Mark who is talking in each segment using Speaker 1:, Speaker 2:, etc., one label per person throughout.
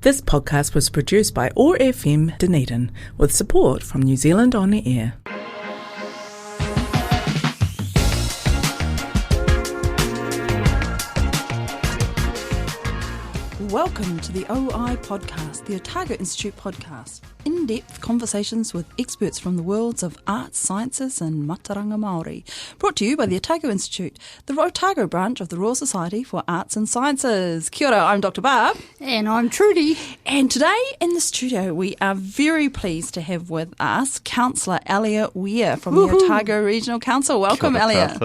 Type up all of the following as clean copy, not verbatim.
Speaker 1: This podcast was produced by OAR FM Dunedin with support from New Zealand On Air. Welcome to the OI podcast, the Otago Institute podcast. In-depth conversations with experts from the worlds of arts, sciences and mataranga Māori. Brought to you by the Otago Institute, the Otago branch of the Royal Society for Arts and Sciences. Kia ora, I'm Dr Barb.
Speaker 2: And I'm Trudi.
Speaker 1: And today in the studio we are very pleased to have with us Councillor Elliot Weir from the Otago Regional Council. Welcome, Elliot.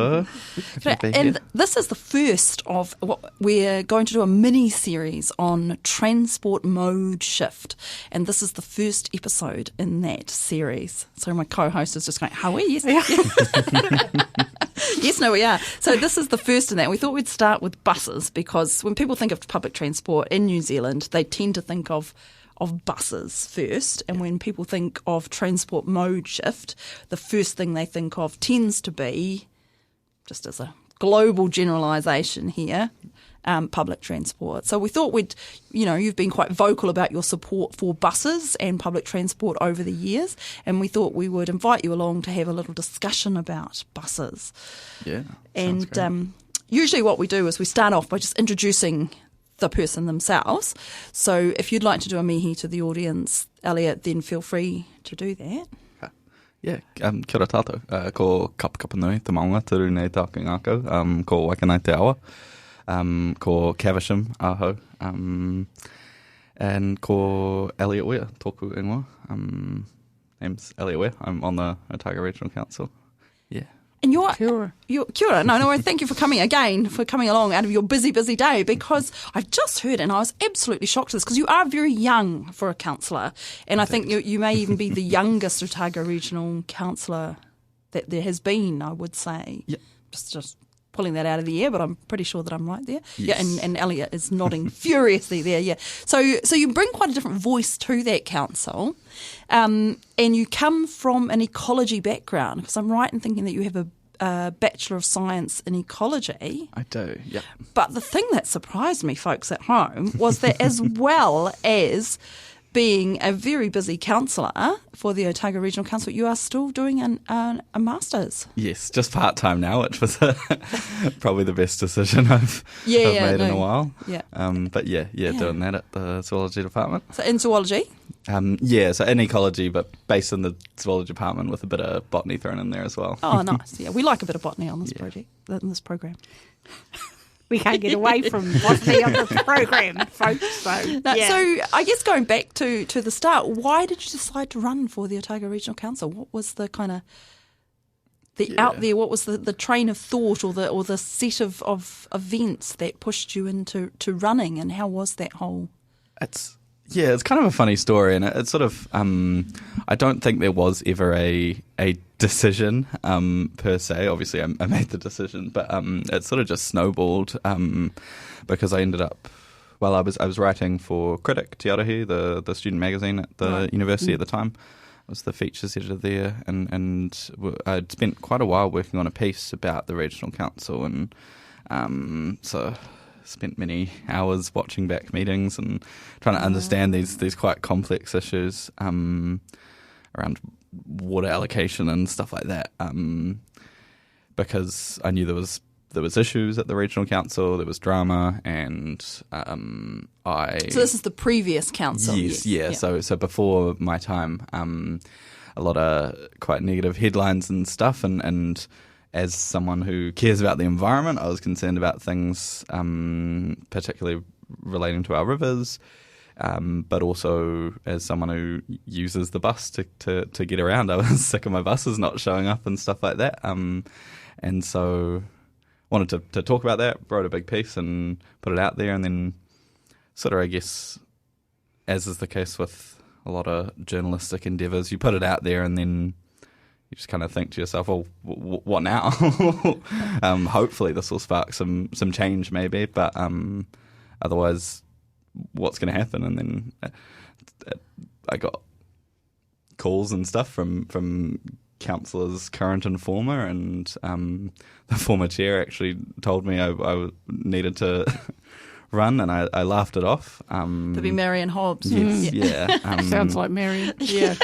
Speaker 1: And this is the first of what we're going to do a mini-series on transport mode shift. And this is the first episode in that series. So my co-host is just going, how are we? Yes. Yes, no, we are. So this is the first in that. We thought we'd start with buses because when people think of public transport in New Zealand, they tend to think of buses first. And when people think of transport mode shift, the first thing they think of tends to be, just as a global generalisation here, public transport. So we thought you've been quite vocal about your support for buses and public transport over the years, and we thought we would invite you along to have a little discussion about buses.
Speaker 3: Yeah,
Speaker 1: and usually what we do is we start off by just introducing the person themselves. So if you'd like to do a mihi to the audience, Elliot, then feel free to do that.
Speaker 3: Yeah, kia ora tātou. Ko kapa nui, te maunga, te ru nei tāku ngākau, ko wakanai te awa, ko Cavisham aho, and ko Elliot Weir, tōku ingoa. Name's Elliot Weir. I'm on the Otago Regional Council. Yeah.
Speaker 1: And kia ora. No, thank you for coming along out of your busy day, because I've just heard, and I was absolutely shocked at this, because you are very young for a councillor, and I think you may even be the youngest Otago Regional Councillor that there has been, I would say.
Speaker 3: Yeah.
Speaker 1: Just pulling that out of the air, but I'm pretty sure that I'm right there.
Speaker 3: Yes.
Speaker 1: Yeah, and Elliot is nodding furiously there, yeah. So you bring quite a different voice to that council, and you come from an ecology background, because I'm right in thinking that you have a Bachelor of Science in Ecology.
Speaker 3: I do, yeah.
Speaker 1: But the thing that surprised me, folks at home, was that as well as being a very busy councillor for the Otago Regional Council, you are still doing a Masters.
Speaker 3: Yes, just part-time now, which was probably the best decision I've made in a while.
Speaker 1: Yeah.
Speaker 3: But doing that at the Zoology Department.
Speaker 1: So in zoology?
Speaker 3: So in ecology, but based in the Zoology Department with a bit of botany thrown in there as well.
Speaker 1: Oh, nice. Yeah, we like a bit of botany on this in this program.
Speaker 2: We can't get away from botany on this program, folks. So
Speaker 1: I guess going back to the start, why did you decide to run for the Otago Regional Council? What was the kind of out there? What was the train of thought or the set of events that pushed you into running, and how was that whole?
Speaker 3: It's kind of a funny story, and it's sort of I don't think there was ever a decision per se. Obviously, I made the decision, but it sort of just snowballed because I ended up. Well, I was writing for Critic, Te Arahi, the student magazine at the university at the time. I was the features editor there, and I'd spent quite a while working on a piece about the regional council, and so spent many hours watching back meetings and trying to understand these quite complex issues around water allocation and stuff like that, because I knew there was issues at the regional council, there was drama, and So
Speaker 1: this is the previous council.
Speaker 3: Yes, yeah. So before my time, a lot of quite negative headlines and stuff, and as someone who cares about the environment, I was concerned about things particularly relating to our rivers, but also as someone who uses the bus to get around. I was sick of my buses not showing up and stuff like that. And so wanted to talk about that, wrote a big piece and put it out there, and then sort of, I guess, as is the case with a lot of journalistic endeavours, you put it out there and then you just kind of think to yourself, well, what now? Hopefully this will spark some change maybe, but otherwise what's going to happen? And then I got calls and stuff from councillors current and former, and the former chair actually told me I needed to run, and I laughed it off.
Speaker 1: To be Marion Hobbs.
Speaker 3: Yes, yeah.
Speaker 2: Sounds like Marion. Yeah.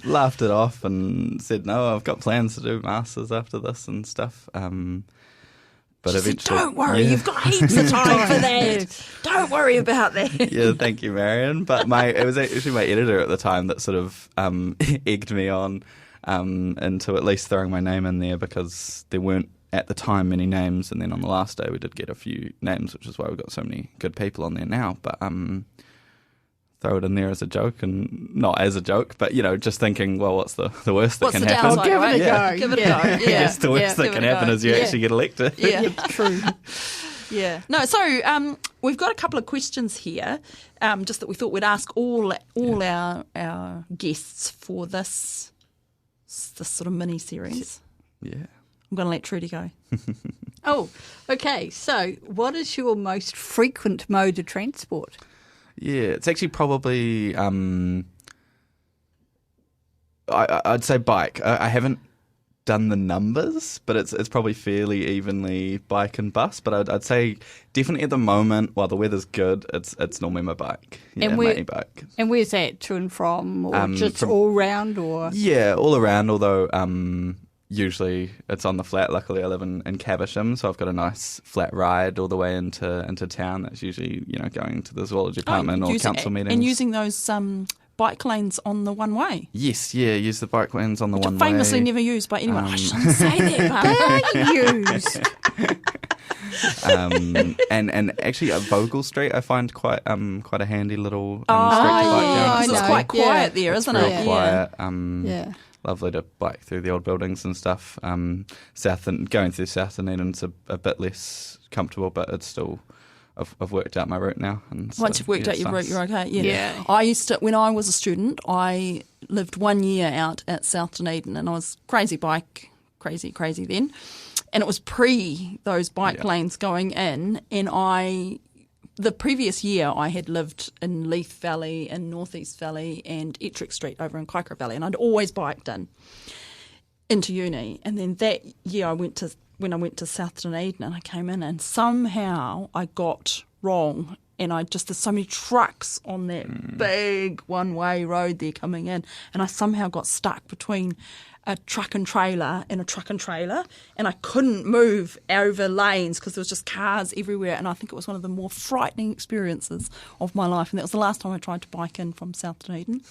Speaker 3: Laughed it off and said, no, I've got plans to do masters after this and stuff. But
Speaker 1: She
Speaker 3: eventually,
Speaker 1: said, don't worry, you've got heaps of time for that. Don't worry about that.
Speaker 3: Yeah, thank you, Marion. But it was actually my editor at the time that sort of egged me on into at least throwing my name in there, because there weren't at the time many names, and then on the last day we did get a few names, which is why we've got so many good people on there now. But throw it in there as a joke, and not as a joke, but just thinking, well, what's the worst that can happen?
Speaker 1: Downside,
Speaker 2: Give it a go.
Speaker 1: Give it a go. Yeah.
Speaker 3: I guess the worst that can happen is you actually get elected.
Speaker 1: Yeah.
Speaker 2: True.
Speaker 1: Yeah. No, so we've got a couple of questions here, just that we thought we'd ask all our guests for this sort of mini series.
Speaker 3: Yeah.
Speaker 1: I'm going to let Trudi go.
Speaker 2: Oh, okay. So what is your most frequent mode of transport?
Speaker 3: Yeah, it's actually probably I'd say bike. I haven't done the numbers, but it's probably fairly evenly bike and bus. But I'd say definitely at the moment, while the weather's good, it's normally my bike. Yeah,
Speaker 2: And
Speaker 3: my
Speaker 2: where-
Speaker 3: e-bike.
Speaker 2: And where's that, to and from, or just
Speaker 3: from-
Speaker 2: all round, or?
Speaker 3: Yeah, all around. Although usually it's on the flat. Luckily, I live in Caversham, so I've got a nice flat ride all the way into town. That's usually going to the zoology department or council meetings.
Speaker 1: And using those bike lanes on the one way.
Speaker 3: Yes, yeah, use the bike lanes on the
Speaker 1: Which
Speaker 3: one
Speaker 1: are famously
Speaker 3: way.
Speaker 1: never used by anyone. I shouldn't say that, but
Speaker 2: They are used.
Speaker 3: And actually at Vogel Street I find quite a handy little street to bike
Speaker 2: yeah,
Speaker 3: down.
Speaker 2: I
Speaker 1: because it's
Speaker 2: know.
Speaker 1: quite quiet
Speaker 2: Yeah.
Speaker 1: there, isn't
Speaker 3: Real
Speaker 1: it?
Speaker 2: Yeah.
Speaker 3: quiet.
Speaker 2: Yeah.
Speaker 3: Lovely to bike through the old buildings and stuff. Going through South Dunedin's a bit less comfortable, but it's still. I've worked out my route now. And so,
Speaker 1: Once you've worked out
Speaker 3: it's
Speaker 1: your route,
Speaker 3: nice.
Speaker 1: you're okay. Yeah.
Speaker 2: Yeah.
Speaker 1: I used to, when I was a student, I lived 1 year out at South Dunedin, and I was crazy then. And it was pre those bike lanes going in, and the previous year I had lived in Leith Valley and North East Valley and Ettrick Street over in Cr Valley, and I'd always biked into uni. And then that year when I went to South Dunedin, and I came in, and somehow I got wrong, and there's so many trucks on that big one-way road there coming in, and I somehow got stuck between a truck and trailer, and I couldn't move over lanes because there was just cars everywhere, and I think it was one of the more frightening experiences of my life, and that was the last time I tried to bike in from South Dunedin.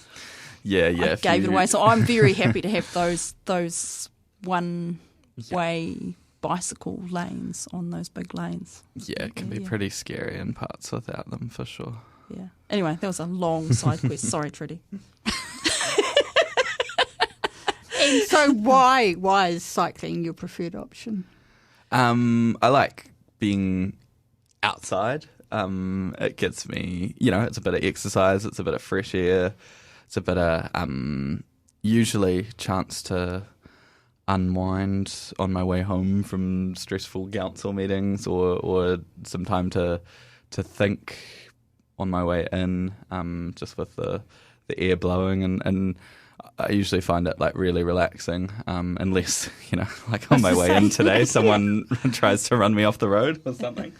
Speaker 3: Yeah.
Speaker 1: I gave it away, so I'm very happy to have those one-way bicycle lanes on those big lanes.
Speaker 3: Yeah, it can be pretty scary in parts without them, for sure.
Speaker 1: Yeah. Anyway, that was a long side quest. Sorry, Trudi.
Speaker 2: And so why is cycling your preferred option?
Speaker 3: I like being outside. It gets me, it's a bit of exercise, it's a bit of fresh air, it's a bit of usually chance to unwind on my way home from stressful council meetings, or some time to think on my way in, just with the air blowing, and I usually find it like really relaxing, unless like on my way in today someone tries to run me off the road or something.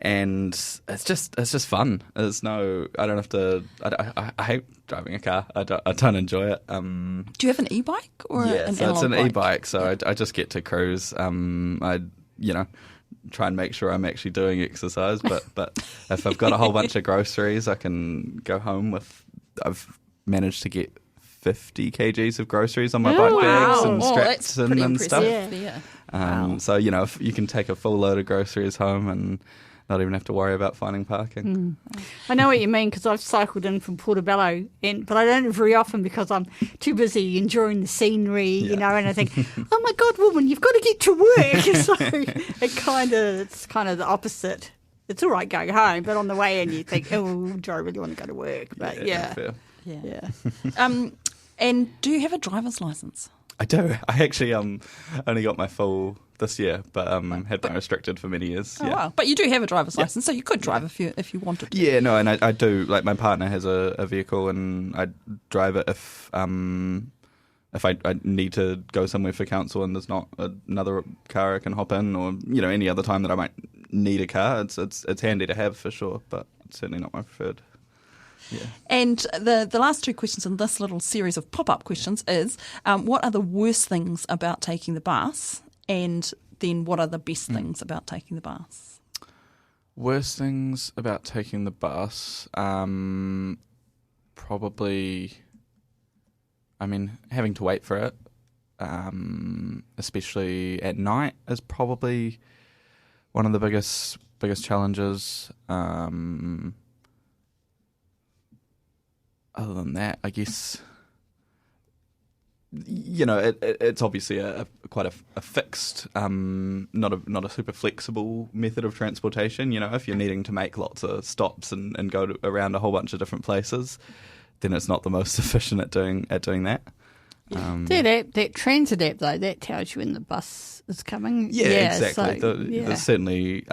Speaker 3: And it's just fun. There's no, I don't have to. I hate driving a car. I don't enjoy it.
Speaker 1: Do you have an e-bike or an
Speaker 3: so
Speaker 1: analog
Speaker 3: it's an
Speaker 1: bike?
Speaker 3: e-bike. So I just get to cruise. I try and make sure I'm actually doing exercise. But if I've got a whole bunch of groceries, I can go home with. I've managed to get 50 kgs of groceries on my bike bags and straps
Speaker 1: that's pretty
Speaker 3: and stuff.
Speaker 1: impressive. Yeah. Wow.
Speaker 3: So if you can take a full load of groceries home and not even have to worry about finding parking.
Speaker 2: I know what you mean, because I've cycled in from Portobello, but I don't very often because I'm too busy enjoying the scenery, and I think, oh my God, woman, you've got to get to work. So it's kind of the opposite. It's all right going home, but on the way in you think, oh, do I really want to go to work? But
Speaker 3: Fair.
Speaker 2: yeah.
Speaker 1: And do you have a driver's license?
Speaker 3: I do. I actually only got my full this year, but had my restricted for many years.
Speaker 1: Oh, wow. But you do have a driver's license, so you could drive if you wanted to.
Speaker 3: Yeah, no, and I do. Like, my partner has a vehicle, and I drive it if I need to go somewhere for council and there's not another car I can hop in, or any other time that I might need a car. It's handy to have for sure, but it's certainly not my preferred. Yeah.
Speaker 1: And the last two questions in this little series of pop-up questions is, what are the worst things about taking the bus? And then what are the best things about taking the bus?
Speaker 3: Worst things about taking the bus? Probably, having to wait for it, especially at night, is probably one of the biggest challenges. Other than that, I guess, it's obviously quite a fixed, not a super flexible method of transportation. If you're needing to make lots of stops and go around a whole bunch of different places, then it's not the most efficient at doing that.
Speaker 2: That transit app though, that tells you when the bus is coming.
Speaker 3: Yeah, exactly. There's certainly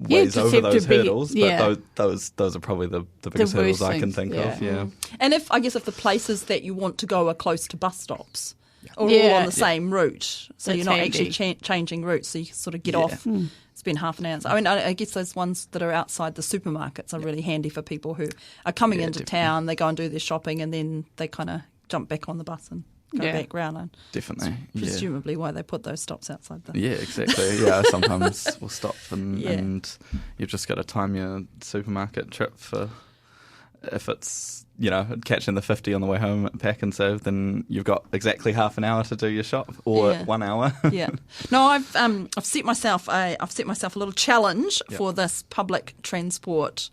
Speaker 3: ways over those hurdles, but those are probably the biggest hurdles I can think of. Yeah.
Speaker 1: And if the places that you want to go are close to bus stops, or all on the same route, so you're not actually changing routes, so you can sort of get off, spend half an hour. I guess those ones that are outside the supermarkets are really handy for people who are coming into town. They go and do their shopping, and then they kind of jump back on the bus and go back round.
Speaker 3: Definitely.
Speaker 1: Presumably why they put those stops outside the...
Speaker 3: Yeah, exactly. Yeah, sometimes we'll stop and you've just got to time your supermarket trip for... If it's, catching the 50 on the way home at Pack and Save, then you've got exactly half an hour to do your shop, or 1 hour.
Speaker 1: No, I've set myself a little challenge for this public transport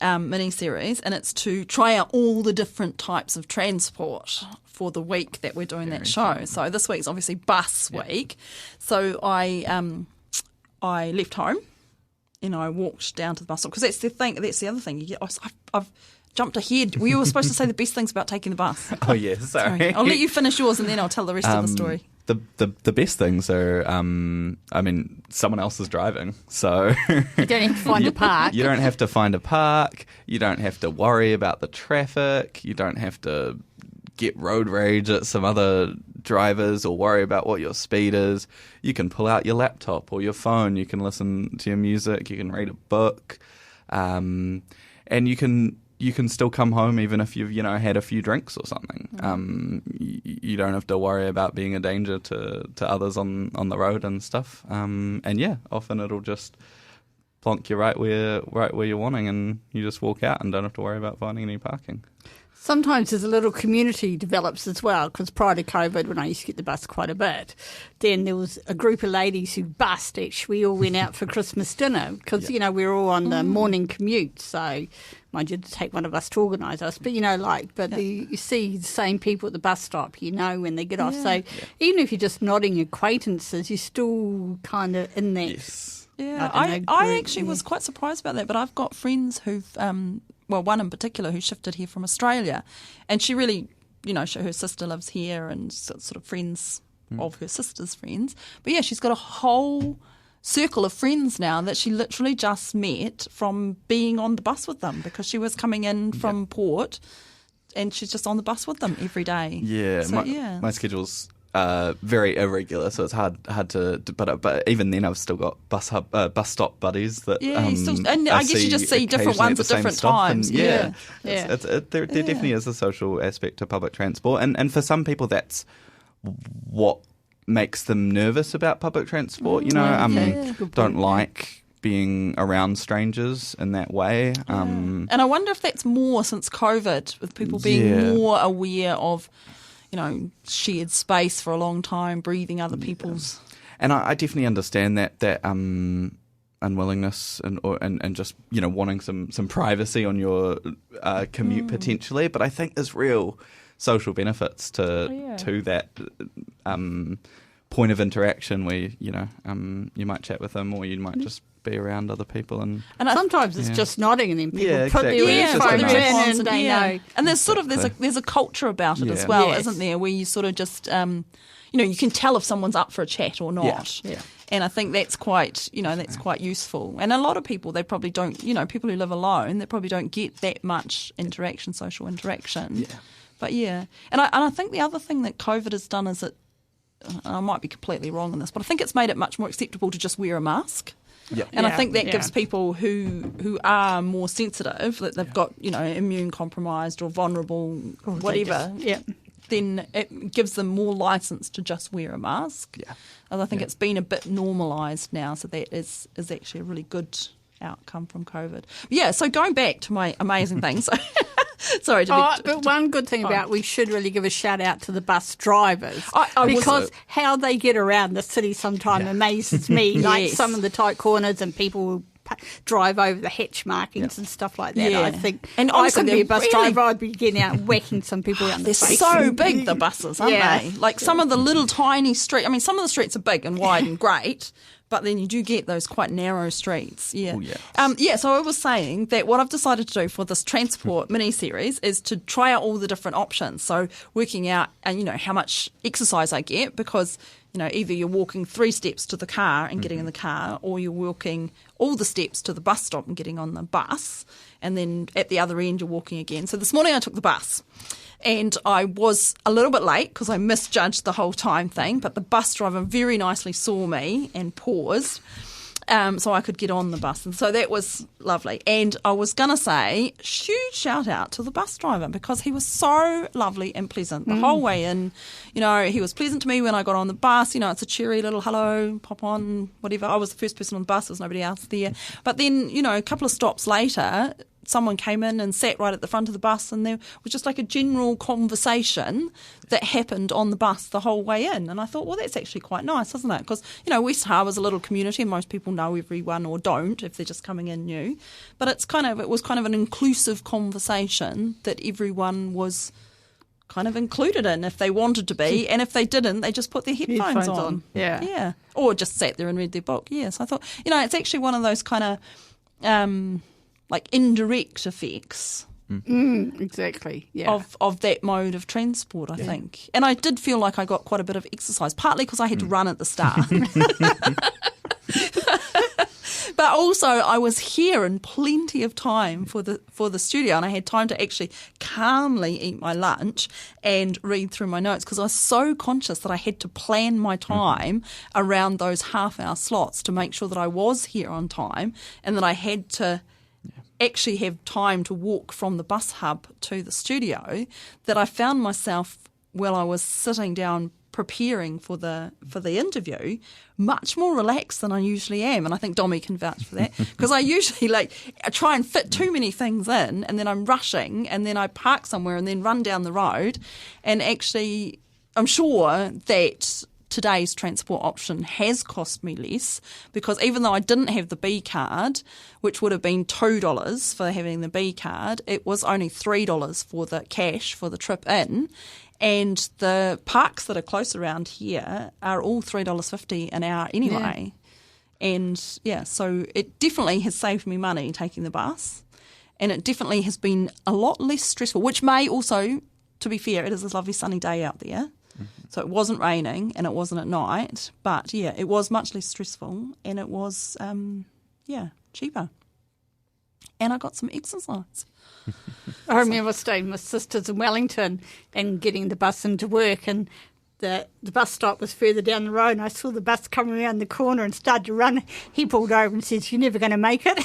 Speaker 1: mini-series, and it's to try out all the different types of transport for the week that we're doing that show. Fun. So this week's obviously bus week. So I left home and I walked down to the bus stop, because that's the other thing. I've jumped ahead. We were supposed to say the best things about taking the bus.
Speaker 3: Oh yeah, sorry.
Speaker 1: I'll let you finish yours and then I'll tell the rest of the story.
Speaker 3: The best things are, someone else is driving, so
Speaker 2: you don't have to find a park.
Speaker 3: You don't have to find a park. You don't have to worry about the traffic. You don't have to get road rage at some other drivers or worry about what your speed is. You can pull out your laptop or your phone. You can listen to your music. You can read a book, and you can still come home even if you've had a few drinks or something. You don't have to worry about being a danger to others on the road and stuff. Often it'll just plonk you right where you're wanting, and you just walk out and don't have to worry about finding any parking.
Speaker 2: Sometimes there's a little community develops as well, because prior to COVID, when I used to get the bus quite a bit, then there was a group of ladies who bussed. Actually, we all went out for Christmas dinner because, we were all on the morning commute. So, mind you, to take one of us to organise us. But, you see the same people at the bus stop, when they get off. So, even if you're just nodding acquaintances, you're still kind of in that.
Speaker 3: Yes.
Speaker 1: Yeah, I actually was quite surprised about that, but I've got friends who've... one in particular who shifted here from Australia, and she really, her sister lives here and sort of friends of her sister's friends. But yeah, she's got a whole circle of friends now that she literally just met from being on the bus with them, because she was coming in from port and she's just on the bus with them every day.
Speaker 3: Yeah, so, my schedule's very irregular, so it's hard to. But even then, I've still got bus stop buddies that.
Speaker 1: Yeah, and I guess you just see different ones at different times.
Speaker 3: There definitely is a social aspect to public transport, and for some people, that's what makes them nervous about public transport. Don't like being around strangers in that way.
Speaker 1: And I wonder if that's more since COVID, with people being more aware of, shared space for a long time, breathing other people's.
Speaker 3: And I definitely understand that unwillingness and just wanting some privacy on your commute potentially. But I think there's real social benefits to that point of interaction where you might chat with them, or you might just be around other people, and
Speaker 2: sometimes it's just nodding, and then people put their
Speaker 1: earphones
Speaker 2: in, and they know.
Speaker 1: And there's sort of there's a culture about it as well, isn't there? Where you sort of just you can tell if someone's up for a chat or not. Yeah. And I think that's quite quite useful. And a lot of people, they probably don't, people who live alone, they probably don't get that much social interaction. Yeah. But and I think the other thing that COVID has done is I might be completely wrong on this, but I think it's made it much more acceptable to just wear a mask.
Speaker 3: Yep.
Speaker 1: And I
Speaker 2: Yeah,
Speaker 1: think that
Speaker 2: yeah.
Speaker 1: gives people who are more sensitive, that they've got, immune compromised or vulnerable,
Speaker 2: Or they
Speaker 1: whatever,
Speaker 2: just- yeah.
Speaker 1: then it gives them more license to just wear a mask.
Speaker 3: Yeah.
Speaker 1: And I think it's been a bit normalised now, so that is actually a really good outcome from COVID. Yeah, so going back to my amazing things. Sorry to be...
Speaker 2: But one good thing about we should really give a shout out to the bus drivers
Speaker 1: I was-
Speaker 2: because how they get around the city sometimes amazes me. Like
Speaker 1: Yes.
Speaker 2: some of the tight corners and people will drive over the hatch markings and stuff like that.
Speaker 1: Yeah.
Speaker 2: I think,
Speaker 1: And
Speaker 2: I
Speaker 1: honestly,
Speaker 2: could be a
Speaker 1: they're
Speaker 2: bus
Speaker 1: really-
Speaker 2: driver. I'd be getting out and whacking some people around the
Speaker 1: They're
Speaker 2: face.
Speaker 1: so big, the buses, aren't
Speaker 2: Yeah.
Speaker 1: they? Like some of the little tiny streets. I mean, some of the streets are big and wide and great, but then you do get those quite narrow streets. Yeah.
Speaker 3: Oh, yeah.
Speaker 1: So I was saying that what I've decided to do for this transport mini-series is to try out all the different options. So working out, how much exercise I get, because, either you're walking 3 steps to the car and getting in the car, or you're walking all the steps to the bus stop and getting on the bus, and then at the other end you're walking again. So this morning I took the bus. And I was a little bit late because I misjudged the whole time thing, but the bus driver very nicely saw me and paused so I could get on the bus. And so that was lovely. And I was going to say, huge shout out to the bus driver because he was so lovely and pleasant the whole way in. He was pleasant to me when I got on the bus. It's a cheery little hello, pop on, whatever. I was the first person on the bus. There was nobody else there. But then, a couple of stops later, someone came in and sat right at the front of the bus, and there was just like a general conversation that happened on the bus the whole way in. And I thought, well, that's actually quite nice, isn't it? Because, West Harbour's a little community and most people know everyone or don't if they're just coming in new. But it was kind of an inclusive conversation that everyone was kind of included in if they wanted to be. And if they didn't, they just put their headphones on.
Speaker 2: Yeah.
Speaker 1: Yeah. Or just sat there and read their book. Yes. I thought, it's actually one of those kind of... like indirect effects
Speaker 2: Exactly. Yeah.
Speaker 1: of that mode of transport, I think. And I did feel like I got quite a bit of exercise, partly because I had to run at the start. But also I was here in plenty of time for the studio, and I had time to actually calmly eat my lunch and read through my notes because I was so conscious that I had to plan my time around those half-hour slots to make sure that I was here on time and that I had to actually have time to walk from the bus hub to the studio, that I found myself, while I was sitting down preparing for the interview, much more relaxed than I usually am. And I think Dommy can vouch for that because I usually I try and fit too many things in, and then I'm rushing, and then I park somewhere and then run down the road. And actually, I'm sure that today's transport option has cost me less, because even though I didn't have the B card, which would have been $2 for having the B card, it was only $3 for the cash for the trip in. And the parks that are close around here are all $3.50 an hour anyway. Yeah. And so it definitely has saved me money taking the bus, and it definitely has been a lot less stressful, which may also, to be fair, it is a lovely sunny day out there. So it wasn't raining and it wasn't at night, but it was much less stressful, and it was, cheaper. And I got some exercise.
Speaker 2: I remember staying with sisters in Wellington and getting the bus into work, and the bus stop was further down the road, and I saw the bus coming around the corner and started to run. He pulled over and says, "You're never going to make it."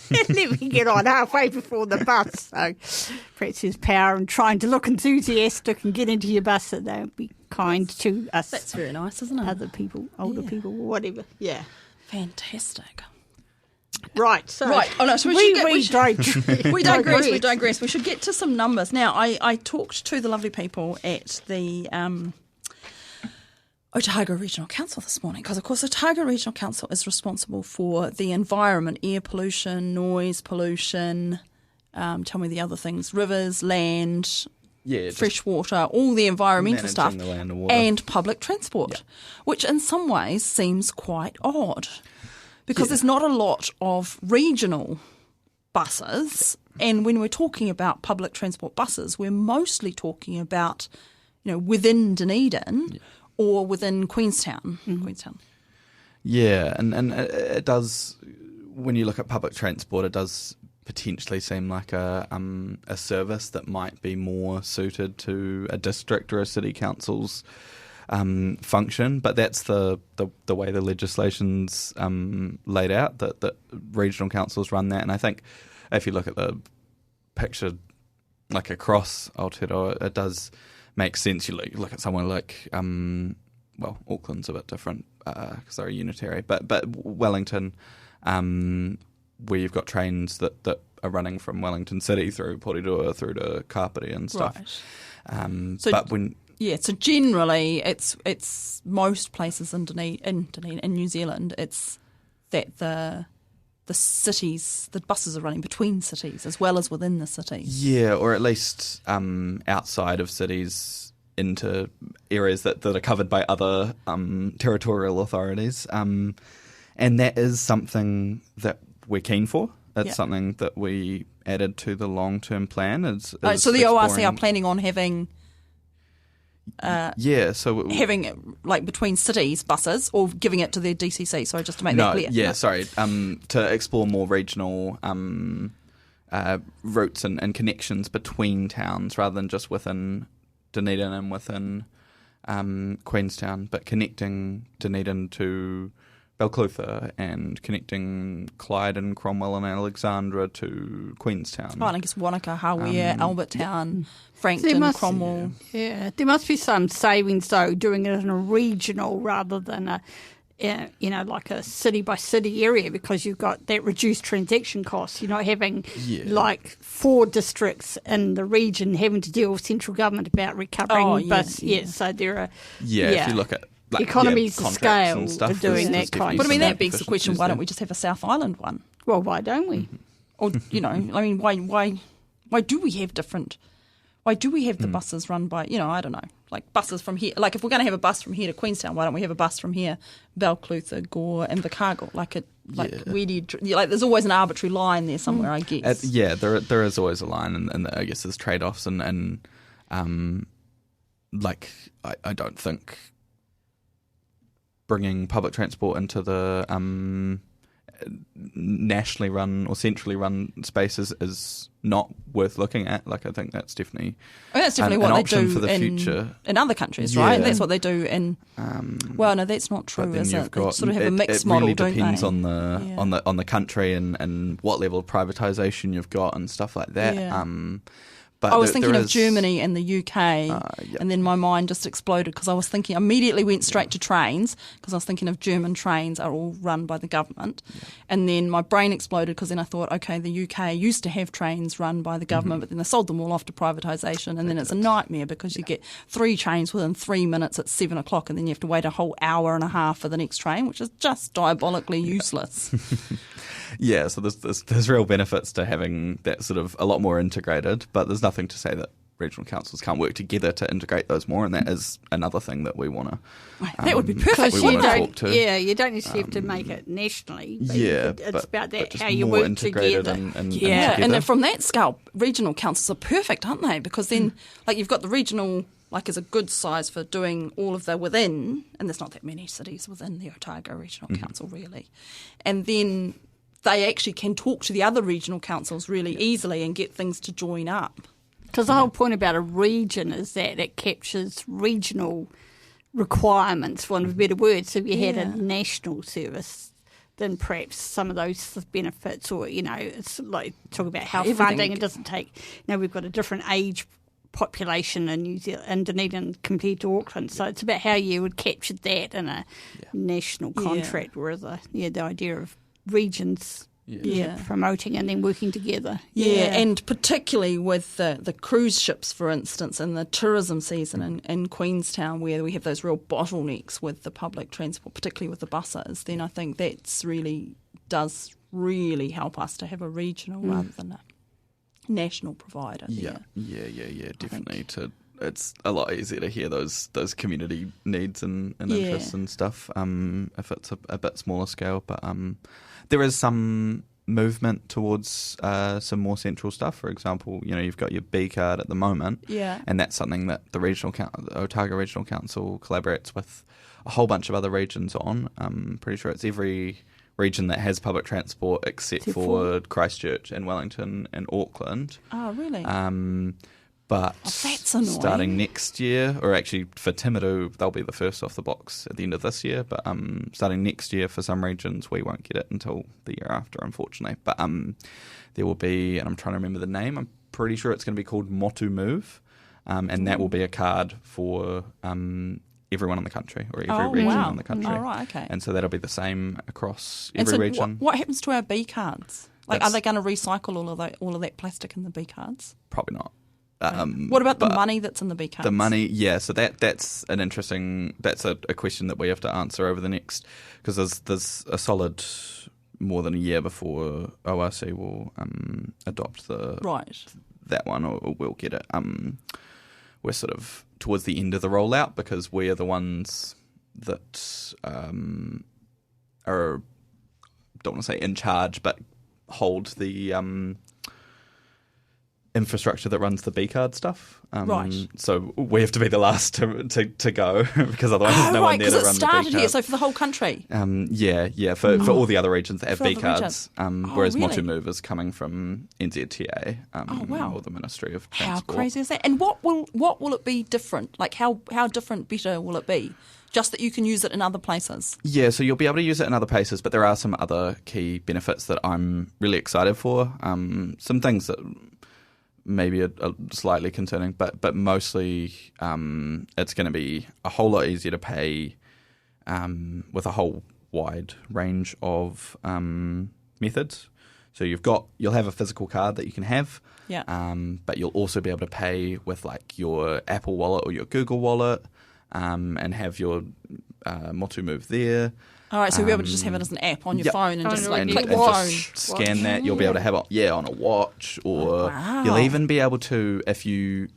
Speaker 2: And let me get on halfway before the bus. So perhaps his power and trying to look enthusiastic and get into your bus, so they would be kind to us.
Speaker 1: That's very nice, isn't it?
Speaker 2: Other people, older people, whatever. Yeah.
Speaker 1: Fantastic.
Speaker 2: Right. So
Speaker 1: Oh no. So
Speaker 2: we
Speaker 1: digress. We digress. We should get to some numbers now. I talked to the lovely people at the Otago Regional Council this morning, because of course Otago Regional Council is responsible for the environment, air pollution, noise pollution. Tell me the other things: rivers, land. Fresh water, all the environmental stuff,
Speaker 3: the land and water,
Speaker 1: and public transport, which in some ways seems quite odd, because there's not a lot of regional buses, and when we're talking about public transport buses, we're mostly talking about, within Dunedin or within Queenstown. Queenstown.
Speaker 3: Yeah, and it does, when you look at public transport, it does potentially seem like a service that might be more suited to a district or a city council's function. But that's the way the legislation's laid out, that regional councils run that. And I think if you look at the picture like across Aotearoa, it does make sense. You look at somewhere like Auckland's a bit different because they're a unitary, but Wellington, where you've got trains that are running from Wellington City through Porirua through to Kapiti and stuff.
Speaker 1: Right. So generally, it's most places in Dunedin, in New Zealand, it's that the cities, the buses are running between cities as well as within the cities. Yeah,
Speaker 3: or at least outside of cities into areas that are covered by other territorial authorities. And that is something that we're keen for. It's something that we added to the long-term plan. So the ORC are planning on having... having like between cities buses, or giving it to their DCC. Sorry, just to make that clear. To explore more regional routes and connections between towns rather than just within Dunedin and within Queenstown, but connecting Dunedin to Balclutha and connecting Clyde and Cromwell and Alexandra to Queenstown.
Speaker 1: Oh, and I guess Wanaka, Hawea, Albertown, Frankton, Cromwell.
Speaker 2: Yeah, there must be some savings though doing it in a regional rather than like a city by city area, because you've got that reduced transaction costs. You're not having like 4 districts in the region having to deal with central government about recovering. So there are
Speaker 3: if you look at
Speaker 2: economies of scale for doing that kind.
Speaker 1: But I mean, that begs the question: why don't we just have a South Island one?
Speaker 2: Well, why don't we?
Speaker 1: Or why do we have different? Why do we have the buses run by? I don't know, like buses from here. Like if we're going to have a bus from here to Queenstown, why don't we have a bus from here, Balclutha, Gore, and Invercargill? Where do you there's always an arbitrary line there somewhere, I guess.
Speaker 3: There is always a line, and I guess there's trade-offs, and I don't think bringing public transport into the nationally run or centrally run spaces is not worth looking at. Like, I think that's definitely
Speaker 1: what they do
Speaker 3: for the future
Speaker 1: in other countries, right? That's what they do in. Well, no, that's not true. Is it? They sort of have a mixed model,
Speaker 3: really
Speaker 1: don't they?
Speaker 3: It depends on the country and what level of privatisation you've got and stuff like that.
Speaker 1: Yeah.
Speaker 3: But
Speaker 1: I was thinking of Germany and the UK, and then my mind just exploded because I was thinking, immediately went straight to trains, because I was thinking of German trains are all run by the government. Yeah. And then my brain exploded because then I thought, okay, the UK used to have trains run by the government, but then they sold them all off to privatisation, and then it's a nightmare because you get 3 trains within 3 minutes at 7 o'clock, and then you have to wait a whole hour and a half for the next train, which is just diabolically useless.
Speaker 3: Yeah, so there's real benefits to having that sort of a lot more integrated, but there's nothing to say that regional councils can't work together to integrate those more, and that is another thing that we want to.
Speaker 1: That would be perfect.
Speaker 2: You don't necessarily have to make it nationally. But it's about that how you work together.
Speaker 1: And then from that scale, regional councils are perfect, aren't they? Because then, you've got the regional. Is a good size for doing all of the within, and there's not that many cities within the Otago Regional Council, really. And then they actually can talk to the other regional councils really easily and get things to join up.
Speaker 2: Because the whole point about a region is that it captures regional requirements, for want of a better word. So if you had a national service, then perhaps some of those benefits, or, it's like talk about how funding, it doesn't take, we've got a different age population in New Zealand and Dunedin compared to Auckland, so it's about how you would capture that in a national contract, whereas the idea of regions promoting and then working together.
Speaker 1: And particularly with the cruise ships, for instance, and the tourism season in Queenstown, where we have those real bottlenecks with the public transport, particularly with the buses, then I think that's does really help us to have a regional rather than a national provider.
Speaker 3: Yeah, definitely. It's a lot easier to hear those community needs and interests and stuff if it's a bit smaller scale. But there is some movement towards some more central stuff. For example, you've got your B card at the moment, and that's something that the Otago Regional Council collaborates with a whole bunch of other regions on. I'm pretty sure it's every region that has public transport except for Christchurch and Wellington and Auckland.
Speaker 1: Oh, really?
Speaker 3: But
Speaker 1: that's annoying.
Speaker 3: starting next year, or actually for Timaru, they'll be the first off the blocks at the end of this year. But starting next year, for some regions, we won't get it until the year after, unfortunately. But there will be, and I'm trying to remember the name, I'm pretty sure it's going to be called Motu Move. And that will be a card for everyone in the country, or every region in the country.
Speaker 1: Oh, right, okay.
Speaker 3: And so that'll be the same across every region.
Speaker 1: What happens to our B cards? Like, are they going to recycle all of that plastic in the B cards?
Speaker 3: Probably not.
Speaker 1: What about the money that's in the B cards?
Speaker 3: The money, yeah. So that's an interesting. That's a question that we have to answer over the next, because there's a solid more than a year before ORC will adopt that one, or we'll get it. We're sort of towards the end of the rollout, because we are the ones that are, don't want to say in charge, but hold the infrastructure that runs the B card stuff.
Speaker 1: Right.
Speaker 3: So we have to be the last to go, because otherwise there's no one there to run the B cards.
Speaker 1: because it started here, so for the whole country.
Speaker 3: For all the other regions that have
Speaker 1: For
Speaker 3: B
Speaker 1: other
Speaker 3: cards,
Speaker 1: regions.
Speaker 3: whereas
Speaker 1: Really?
Speaker 3: Motu Move is coming from NZTA, or the Ministry of Transport.
Speaker 1: How crazy is that? And what will it be different? Like how different, better will it be? Just that you can use it in other places.
Speaker 3: Yeah, so you'll be able to use it in other places, but there are some other key benefits that I'm really excited for. Some things that maybe are slightly concerning, but mostly it's going to be a whole lot easier to pay with a whole wide range of methods. So you'll have a physical card that you can have, but you'll also be able to pay with like your Apple Wallet or your Google Wallet, and have your Motu Move there.
Speaker 1: All right, so you'll be able to just have it as an app on your phone and just like click the
Speaker 3: and
Speaker 1: phone.
Speaker 3: just scan that. You'll be able to have it, on a watch, or you'll even be able to, if you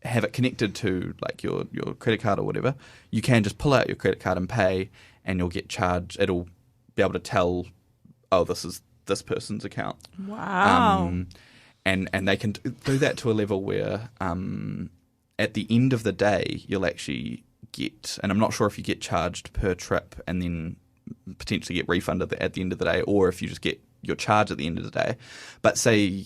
Speaker 3: have it connected to like your credit card or whatever, you can just pull out your credit card and pay, and you'll get charged. It'll be able to tell, this is this person's account.
Speaker 1: Wow.
Speaker 3: And they can do that to a level where at the end of the day, you'll actually get, and I'm not sure if you get charged per trip and then potentially get refunded at the end of the day, or if you just get your charge at the end of the day. But say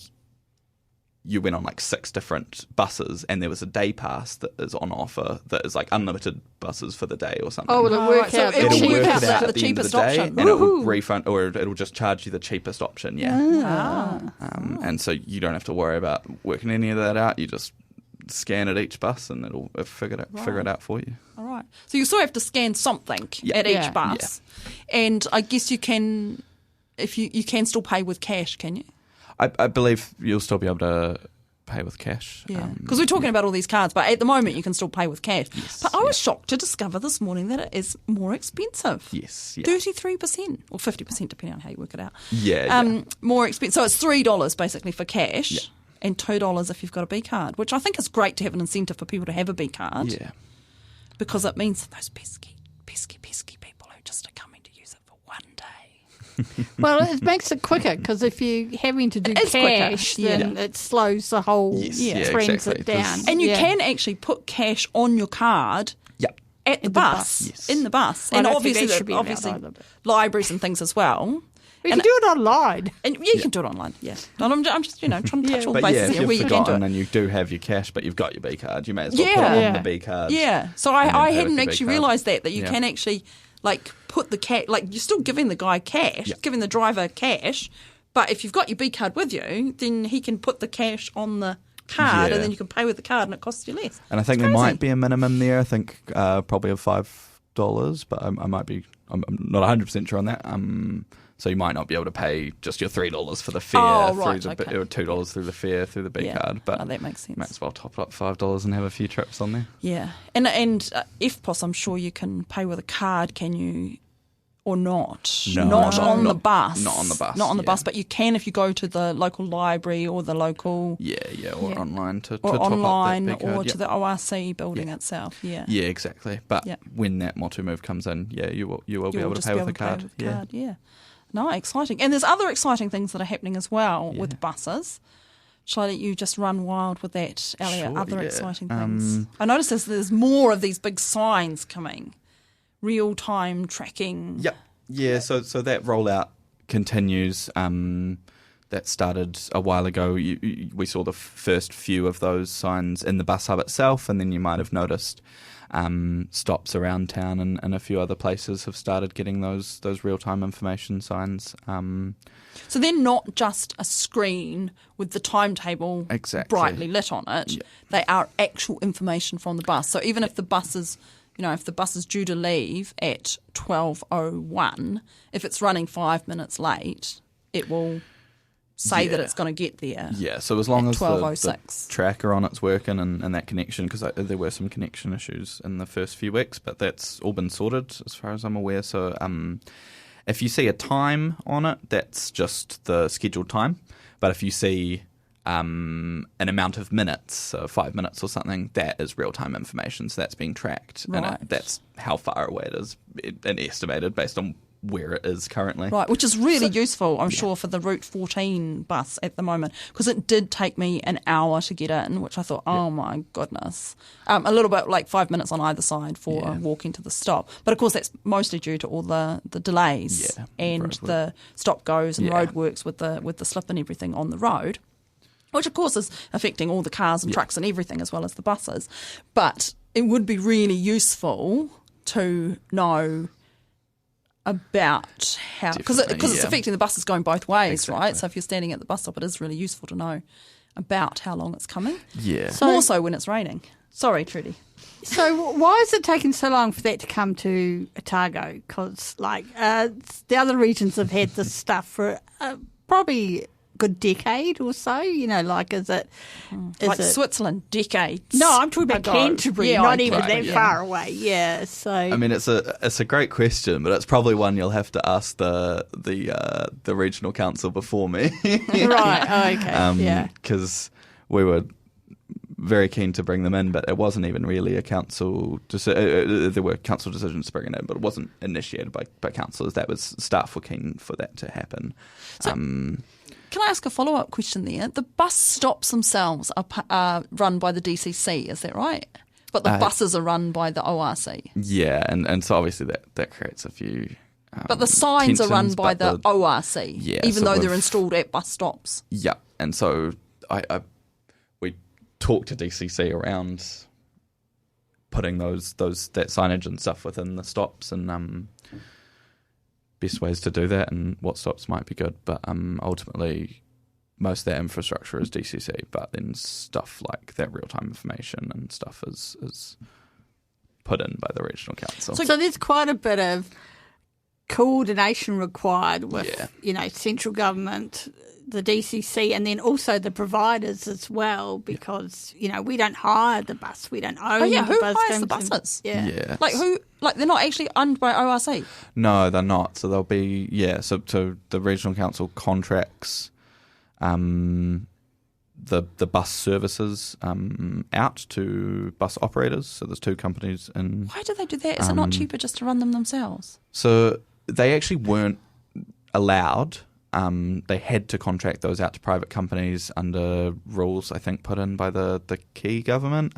Speaker 3: you went on like 6 different buses and there was a day pass that is on offer that is like unlimited buses for the day or something.
Speaker 2: Oh, will it work out?
Speaker 3: It'll work it out
Speaker 1: the
Speaker 3: at the end of
Speaker 1: cheapest
Speaker 3: the day,
Speaker 1: option.
Speaker 3: and it will refund, or it'll just charge you the cheapest option. And so you don't have to worry about working any of that out. You just scan at each bus and it'll figure it out for you.
Speaker 1: All right. So you still have to scan something at each bus. And I guess you can, if you can still pay with cash, can you?
Speaker 3: I believe you'll still be able to pay with cash.
Speaker 1: Yeah. Because we're talking about all these cards, but at the moment you can still pay with cash. Yes, but I was shocked to discover this morning that it is more expensive.
Speaker 3: Yes. Yeah.
Speaker 1: 33% or 50%, depending on how you work it out.
Speaker 3: Yeah.
Speaker 1: More expensive. So it's $3 basically for cash. Yeah. And $2 if you've got a B card, which I think is great to have an incentive for people to have a B card.
Speaker 3: Yeah.
Speaker 1: Because it means that those pesky people who just are coming to use it for one day.
Speaker 2: Well, it makes it quicker, because if you're having to do cash, then it slows the whole trends it down.
Speaker 1: And you can actually put cash on your card at the bus, in the bus.
Speaker 2: Well,
Speaker 1: and obviously libraries and things as well.
Speaker 2: You can do it online.
Speaker 1: And you can do it online, And I'm just, trying to touch all the
Speaker 3: but
Speaker 1: bases here.
Speaker 3: If you've forgotten
Speaker 1: do
Speaker 3: and you do have your cash, but you've got your B card, you may as well put it on the B card.
Speaker 1: Yeah. So I hadn't actually realised that you can actually like put the cash, like you're still giving the guy cash, giving the driver cash, but if you've got your B card with you, then he can put the cash on the card and then you can pay with the card and it costs you less.
Speaker 3: And I think there might be a minimum there. I think probably of $5, but I'm not 100% sure on that. So you might not be able to pay just your $3 for the fare or $2 through the fare through the B card. But
Speaker 1: that makes sense.
Speaker 3: Might as well top it up $5 and have a few trips on there.
Speaker 1: Yeah, and FPOS, I'm sure you can pay with a card. Can you? Or not? Not on the bus.
Speaker 3: Not on the bus.
Speaker 1: Not on the bus, but you can if you go to the local library or the local.
Speaker 3: Or online to
Speaker 1: or
Speaker 3: top
Speaker 1: online
Speaker 3: up that B card.
Speaker 1: or to the ORC building itself. Yeah,
Speaker 3: exactly. But when that Motu Move comes in, you will be able to pay with a card.
Speaker 1: No, exciting. And there's other exciting things that are happening as well with buses. Shall I let you just run wild with that, Elliot?
Speaker 3: Sure,
Speaker 1: other exciting things. I noticed there's more of these big signs coming. Real-time tracking.
Speaker 3: Yep. Yeah, so that rollout continues. that started a while ago. We saw the first few of those signs in the bus hub itself, and then you might have noticed stops around town and a few other places have started getting those real-time information signs.
Speaker 1: So they're not just a screen with the timetable brightly lit on it. Yeah. They are actual information from the bus. So even if the bus is, if the bus is due to leave at 12:01, if it's running 5 minutes late, it will say that it's going to get there.
Speaker 3: Yeah, so as long as the
Speaker 1: 12:06
Speaker 3: tracker on it's working and that connection, because there were some connection issues in the first few weeks, but that's all been sorted as far as I'm aware. So if you see a time on it, that's just the scheduled time. But if you see an amount of minutes, so 5 minutes or something, that is real-time information. So that's being tracked.
Speaker 1: Right.
Speaker 3: And that's how far away it is and estimated based on where it is currently.
Speaker 1: Right, which is really useful, I'm sure, for the Route 14 bus at the moment, because it did take me an hour to get in, which I thought, oh my goodness. A little bit, like 5 minutes on either side for walking to the stop. But of course that's mostly due to all the delays and the stop goes and roadworks with the slip and everything on the road, which of course is affecting all the cars and trucks and everything as well as the buses. But it would be really useful to know about how, because it's affecting the buses going both ways, right? So if you're standing at the bus stop, it is really useful to know about how long it's coming.
Speaker 3: Yeah.
Speaker 1: So, more so when it's raining. Sorry, Trudi.
Speaker 2: So why is it taking so long for that to come to Otago? Because the other regions have had this stuff for probably good decade or so, is it...
Speaker 1: Switzerland, decades.
Speaker 2: No, I'm talking about Canterbury, not even that
Speaker 3: yeah.
Speaker 2: far away. Yeah, so... I
Speaker 3: mean, it's a great question, but it's probably one you'll have to ask the regional council before me.
Speaker 2: Right, okay,
Speaker 3: because we were very keen to bring them in, but it wasn't even really a council... there were council decisions to bring it in, but it wasn't initiated by councillors. That was... Staff were keen for that to happen.
Speaker 1: So, can I ask a follow-up question there? The bus stops themselves are run by the DCC, is that right? But the buses are run by the ORC.
Speaker 3: Yeah, and so obviously that creates a few
Speaker 1: but the signs are run by the ORC, even though they're installed at bus stops.
Speaker 3: Yeah, and so we talked to DCC around putting that signage and stuff within the stops and best ways to do that and what stops might be good. But ultimately, most of that infrastructure is DCC, but then stuff like that real-time information and stuff is put in by the regional council.
Speaker 2: So there's quite a bit of coordination required with, central government, the DCC, and then also the providers as well, because, we don't hire the bus, we don't own the bus.
Speaker 1: Who hires the buses?
Speaker 3: Yeah.
Speaker 1: They're not actually owned by ORC?
Speaker 3: No, they're not. So they'll be, so the regional council contracts the bus services out to bus operators. So there's two companies in...
Speaker 1: Why do they do that? Is it not cheaper just to run them themselves?
Speaker 3: So they actually weren't allowed. They had to contract those out to private companies under rules, I think, put in by the key government.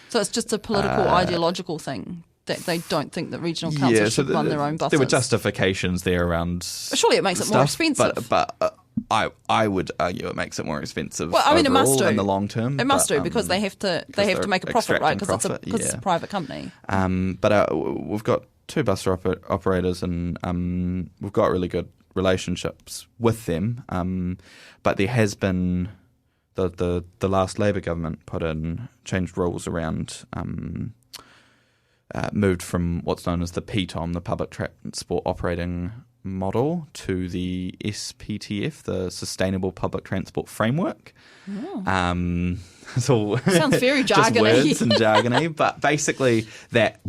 Speaker 1: So it's just a political, ideological thing that they don't think that regional councils should run their own buses.
Speaker 3: There were justifications there around...
Speaker 1: Surely it makes it more expensive.
Speaker 3: But I would argue it makes it more expensive
Speaker 1: it must do.
Speaker 3: in the long term.
Speaker 1: It must do, because they have to make a profit, right? Because it's a private company.
Speaker 3: But we've got two bus operators and we've got really good relationships with them, but there has been the last Labour government changed rules around moved from what's known as the PTOM, the Public Transport Operating Model, to the SPTF, the Sustainable Public Transport Framework. So
Speaker 1: sounds very jargony.
Speaker 3: Just words and jargony, but basically that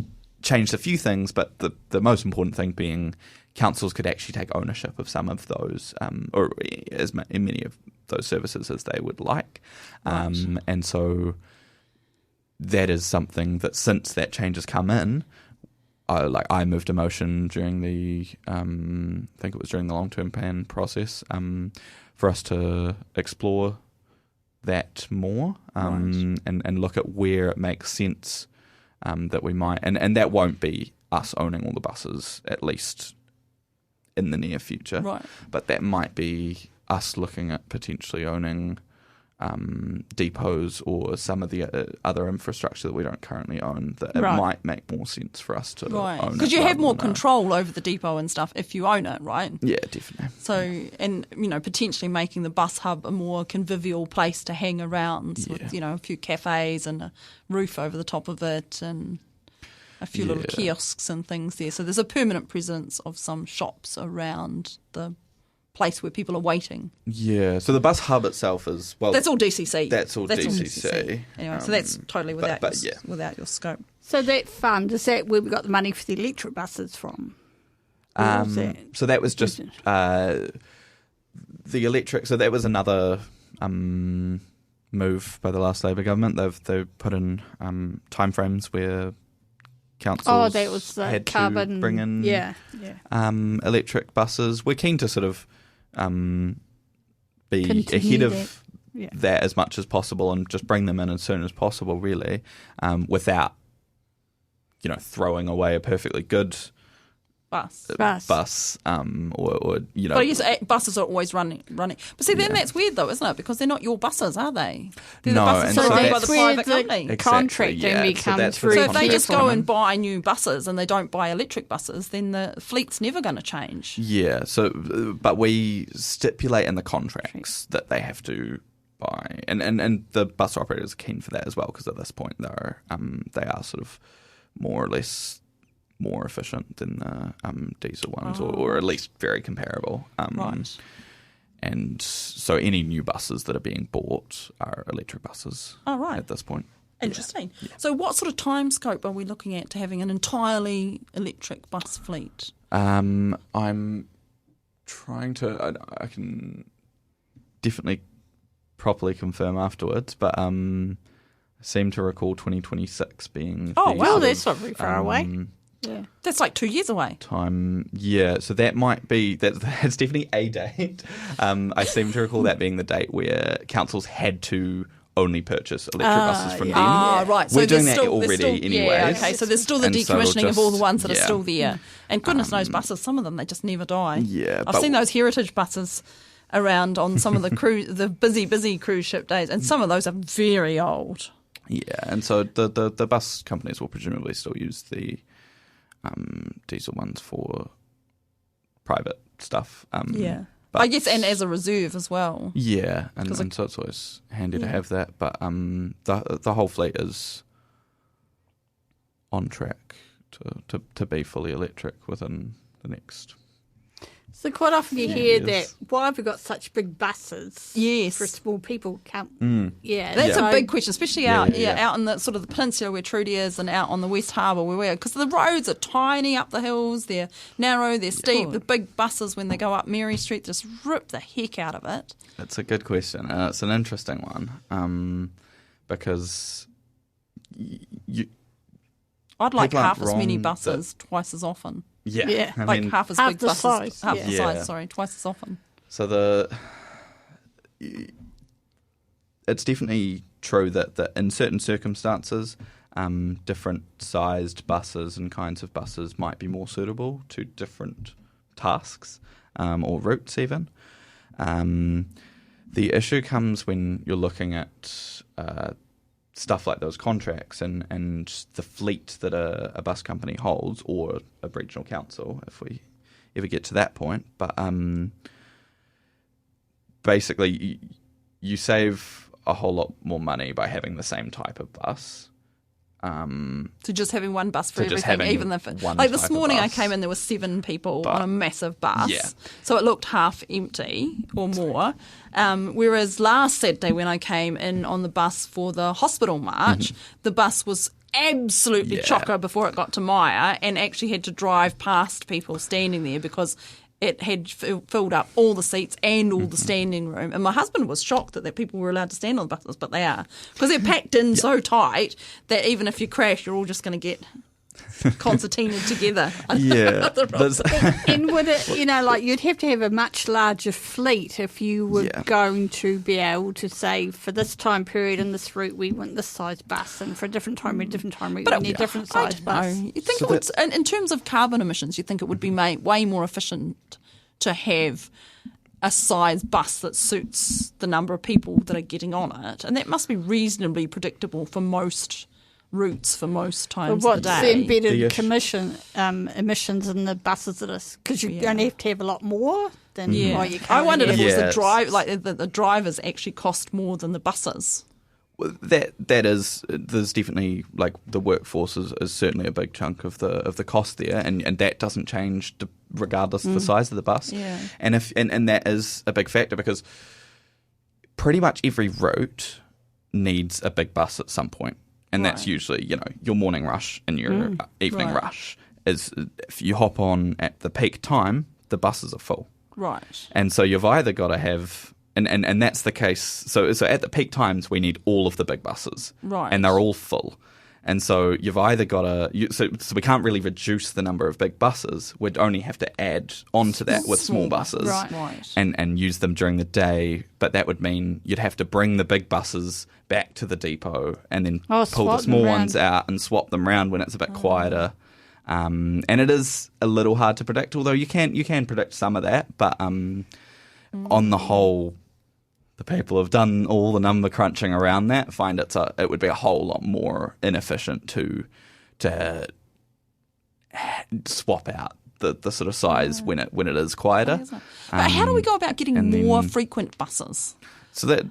Speaker 3: changed a few things, but the most important thing being councils could actually take ownership of some of those, or as many of those services as they would like.
Speaker 1: Right.
Speaker 3: And so that is something that since that change has come in, I moved a motion during the, I think it was during the long-term plan process, for us to explore that more and look at where it makes sense that we might, and that won't be us owning all the buses, at least in the near future.
Speaker 1: Right.
Speaker 3: But that might be us looking at potentially owning depots or some of the other infrastructure that we don't currently own, that it might make more sense for us to own it.
Speaker 1: Because you have more control over the depot and stuff if you own it, right?
Speaker 3: Yeah, definitely.
Speaker 1: So, and, potentially making the bus hub a more convivial place to hang around with, a few cafes and a roof over the top of it and a few little kiosks and things there. So there's a permanent presence of some shops around the place where people are waiting.
Speaker 3: Yeah, so the bus hub itself is, well...
Speaker 1: That's all DCC.
Speaker 3: That's all DCC.
Speaker 1: Anyway, so that's totally without your scope.
Speaker 2: So that fund, is that where we got the money for the electric buses from?
Speaker 3: So that was just the electric... So that was another move by the last Labour government. They've put in timeframes where councils
Speaker 2: that was the
Speaker 3: had
Speaker 2: carbon,
Speaker 3: to bring in electric buses. We're keen to sort of be ahead of that as much as possible and just bring them in as soon as possible, really, without throwing away a perfectly good bus, or
Speaker 1: But I guess buses are always running. But see, then that's weird though, isn't it? Because they're not your buses, are they? They're the buses
Speaker 2: so
Speaker 1: owned by
Speaker 2: that's
Speaker 1: the
Speaker 2: where
Speaker 1: private
Speaker 2: the
Speaker 1: company.
Speaker 2: contracting becomes very
Speaker 1: So if they just go
Speaker 2: careful.
Speaker 1: and buy new buses and they don't buy electric buses, then the fleet's never going to change.
Speaker 3: Yeah. So, but we stipulate in the contracts that they have to buy, and the bus operators are keen for that as well, because at this point they are sort of more or less more efficient than the diesel ones, or at least very comparable.
Speaker 1: Right.
Speaker 3: And so any new buses that are being bought are electric buses at this point.
Speaker 1: Interesting. Yeah. So what sort of time scope are we looking at to having an entirely electric bus fleet?
Speaker 3: I'm trying to... I can definitely properly confirm afterwards, but I seem to recall 2026 being...
Speaker 2: well, that's not very far away.
Speaker 1: Yeah, that's like 2 years away.
Speaker 3: So that might be that's definitely a date. I seem to recall that being the date where councils had to only purchase electric buses from them.
Speaker 1: Right. So
Speaker 3: we're doing that already anyway.
Speaker 1: Yeah, okay. So there's still the decommissioning of all the ones that are still there.
Speaker 3: Yeah.
Speaker 1: And goodness knows buses, some of them they just never die.
Speaker 3: Yeah,
Speaker 1: I've seen those heritage buses around on some of the the busy cruise ship days, and some of those are very old.
Speaker 3: Yeah, and so the bus companies will presumably still use the diesel ones for private stuff.
Speaker 1: I guess, and as a reserve as well.
Speaker 3: Yeah, and so it's always handy to have that. But the whole fleet is on track to be fully electric within the next...
Speaker 2: So quite often you hear that, why have we got such big buses for small people?
Speaker 1: That's a big question, especially out in the sort of the peninsula where Trudi is and out on the West Harbour where we are, because the roads are tiny up the hills, they're narrow, they're steep. The big buses, when they go up Mary Street, just rip the heck out of it.
Speaker 3: It's a good question. It's an interesting one because
Speaker 1: I'd like half as many buses twice as often.
Speaker 3: Yeah.
Speaker 1: I mean, half as big buses.
Speaker 2: Size.
Speaker 1: Half the size, sorry, twice as often.
Speaker 3: So it's definitely true that in certain circumstances, different sized buses and kinds of buses might be more suitable to different tasks or routes even. The issue comes when you're looking at stuff like those contracts and the fleet that a bus company holds, or a regional council, if we ever get to that point. But basically, you save a whole lot more money by having the same type of bus.
Speaker 1: So just having one bus for everything, even if like this morning I came in, there were 7 people on a massive bus, so it looked half empty or more. Whereas last Saturday when I came in on the bus for the hospital march, the bus was absolutely chocker before it got to Maya, and actually had to drive past people standing there because it had filled up all the seats and all the standing room. And my husband was shocked that people were allowed to stand on the buses, but they are. Because they're packed in so tight that even if you crash, you're all just going to get concertinaed together.
Speaker 3: Yeah.
Speaker 2: And would it, you'd have to have a much larger fleet if you were going to be able to say, for this time period in this route, we want this size bus, and for a different time route, we need a different size bus.
Speaker 1: You think it would, in terms of carbon emissions, you think it would be way more efficient to have a size bus that suits the number of people that are getting on it, and that must be reasonably predictable for most routes for most times of the day.
Speaker 2: What's the embedded emissions in the buses that are, because you only have to have a lot more than what you can.
Speaker 1: I wondered if it was the drivers actually cost more than the buses.
Speaker 3: Well, there's definitely, like, the workforce is certainly a big chunk of the cost there, and that doesn't change regardless of the size of the bus. Yeah. And that is a big factor, because pretty much every route needs a big bus at some point. And that's usually, your morning rush and your evening rush. Is if you hop on at the peak time, the buses are full. Right. And so you've either got to have, and that's the case. So at the peak times, we need all of the big buses. Right. And they're all full. And so you've either got to, so we can't really reduce the number of big buses. We'd only have to add onto that with small buses. Right. And use them during the day. But that would mean you'd have to bring the big buses back to the depot and then pull the small ones out and swap them around when it's a bit quieter. And it is a little hard to predict, although you can predict some of that. But on the whole, the people who've done all the number crunching around that find it would be a whole lot more inefficient to swap out the sort of size when it is quieter.
Speaker 1: But how do we go about getting more frequent buses?
Speaker 3: So that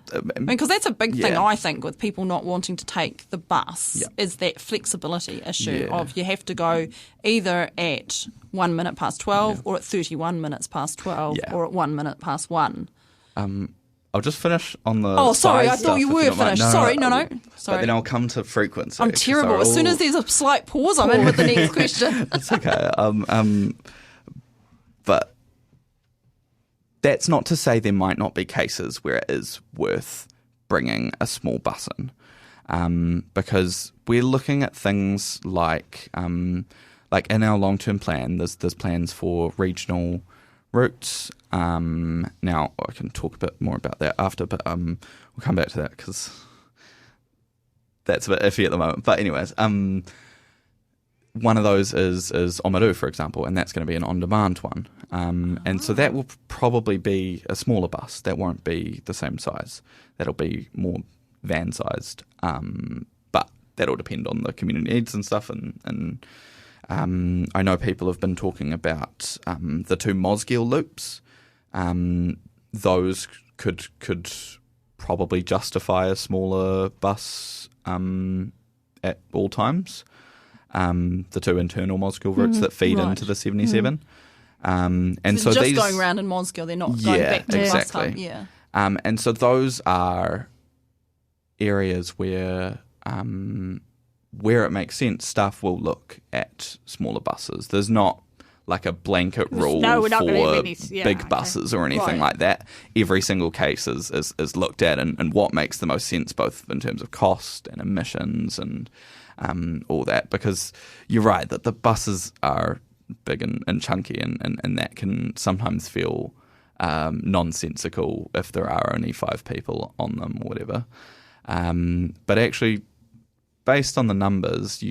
Speaker 1: because that's a big thing, I think, with people not wanting to take the bus is that flexibility issue of you have to go either at 1 minute past 12 or at 31 minutes past 12 or at 1 minute past 1.
Speaker 3: I'll just finish on the.
Speaker 1: Oh, sorry, I thought you were finished. No. Sorry.
Speaker 3: But then I'll come to frequency.
Speaker 1: I'm terrible. As soon as there's a slight pause, I'm in with the next question.
Speaker 3: It's okay. But that's not to say there might not be cases where it is worth bringing a small bus in, because we're looking at things like in our long-term plan, there's plans for regional routes. Now I can talk a bit more about that after, but we'll come back to that because that's a bit iffy at the moment. But anyways, one of those is Oamaru, for example, and that's going to be an on-demand one. And so that will probably be a smaller bus. That won't be the same size. That'll be more van-sized. But that'll depend on the community needs and stuff. And I know people have been talking about the two Mosgiel loops. Those could probably justify a smaller bus at all times. The two internal Mosgiel routes that feed into the 77. And so
Speaker 1: just
Speaker 3: these
Speaker 1: going around in Mosgiel, they're not going back to bus hub. Yeah.
Speaker 3: And so those are areas where it makes sense, staff will look at smaller buses. There's not like a blanket rule for big buses or anything like that. Every single case is looked at and what makes the most sense, both in terms of cost and emissions and all that. Because you're right that the buses are big and chunky and that can sometimes feel nonsensical if there are only 5 people on them or whatever. But actually, based on the numbers,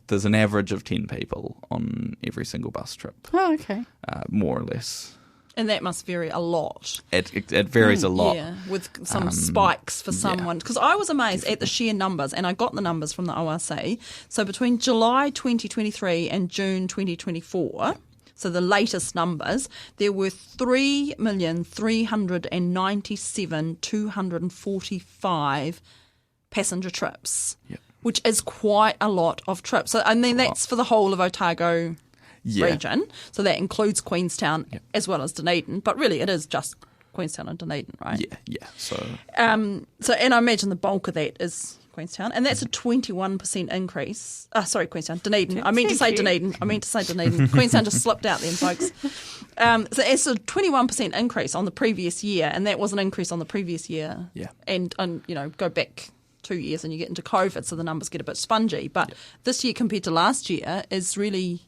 Speaker 3: there's an average of 10 people on every single bus trip.
Speaker 2: Oh, okay.
Speaker 3: More or less.
Speaker 1: And that must vary a lot.
Speaker 3: It varies a lot.
Speaker 1: Yeah, with some spikes for someone. Because I was amazed at the sheer numbers, and I got the numbers from the ORC. So between July 2023 and June 2024, so the latest numbers, there were 3,397,245 passenger trips, which is quite a lot of trips. So, and then that's for the whole of Otago region. So that includes Queenstown as well as Dunedin. But really it is just Queenstown and Dunedin, right?
Speaker 3: Yeah. So
Speaker 1: and I imagine the bulk of that is Queenstown. And that's a 21% increase. Sorry, Queenstown. Dunedin. I meant to say Dunedin. Queenstown just slipped out then, folks. So it's a 21% increase on the previous year. And that was an increase on the previous year.
Speaker 3: Yeah.
Speaker 1: And go back 2 years and you get into COVID, so the numbers get a bit spongy. But this year compared to last year is really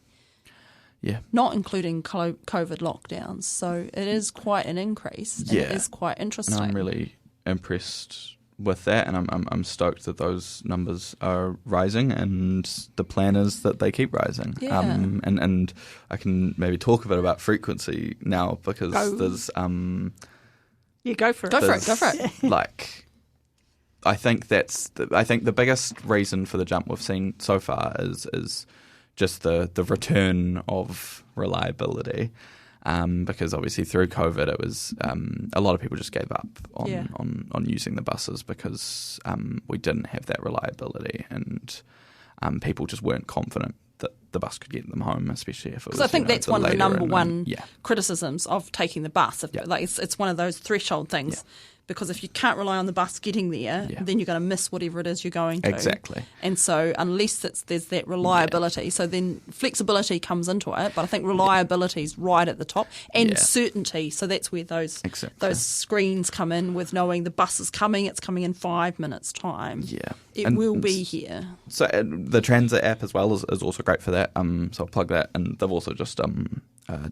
Speaker 1: not including COVID lockdowns. So it is quite an increase. And it is quite interesting.
Speaker 3: And I'm really impressed with that, and I'm stoked that those numbers are rising, and the plan is that they keep rising.
Speaker 1: Yeah.
Speaker 3: And I can maybe talk a bit about frequency now, because there's
Speaker 2: go for it.
Speaker 1: Go for it.
Speaker 3: like, I think the biggest reason for the jump we've seen so far is just the return of reliability. Because obviously through COVID, it was a lot of people just gave up on using the buses because we didn't have that reliability, and people just weren't confident that the bus could get them home, especially if it was.
Speaker 1: Because I think that's one of the number one
Speaker 3: yeah.
Speaker 1: criticisms of taking the bus. Like it's one of those threshold things.
Speaker 3: Yeah.
Speaker 1: Because if you can't rely on the bus getting there, then you're going to miss whatever it is you're going to.
Speaker 3: Exactly.
Speaker 1: And so unless there's that reliability, so then flexibility comes into it, but I think reliability is right at the top, and certainty. So that's where those screens come in, with knowing the bus is coming, it's coming in 5 minutes' time.
Speaker 3: Yeah.
Speaker 1: It will be here.
Speaker 3: So the Transit app as well is also great for that. So I'll plug that. And they've also just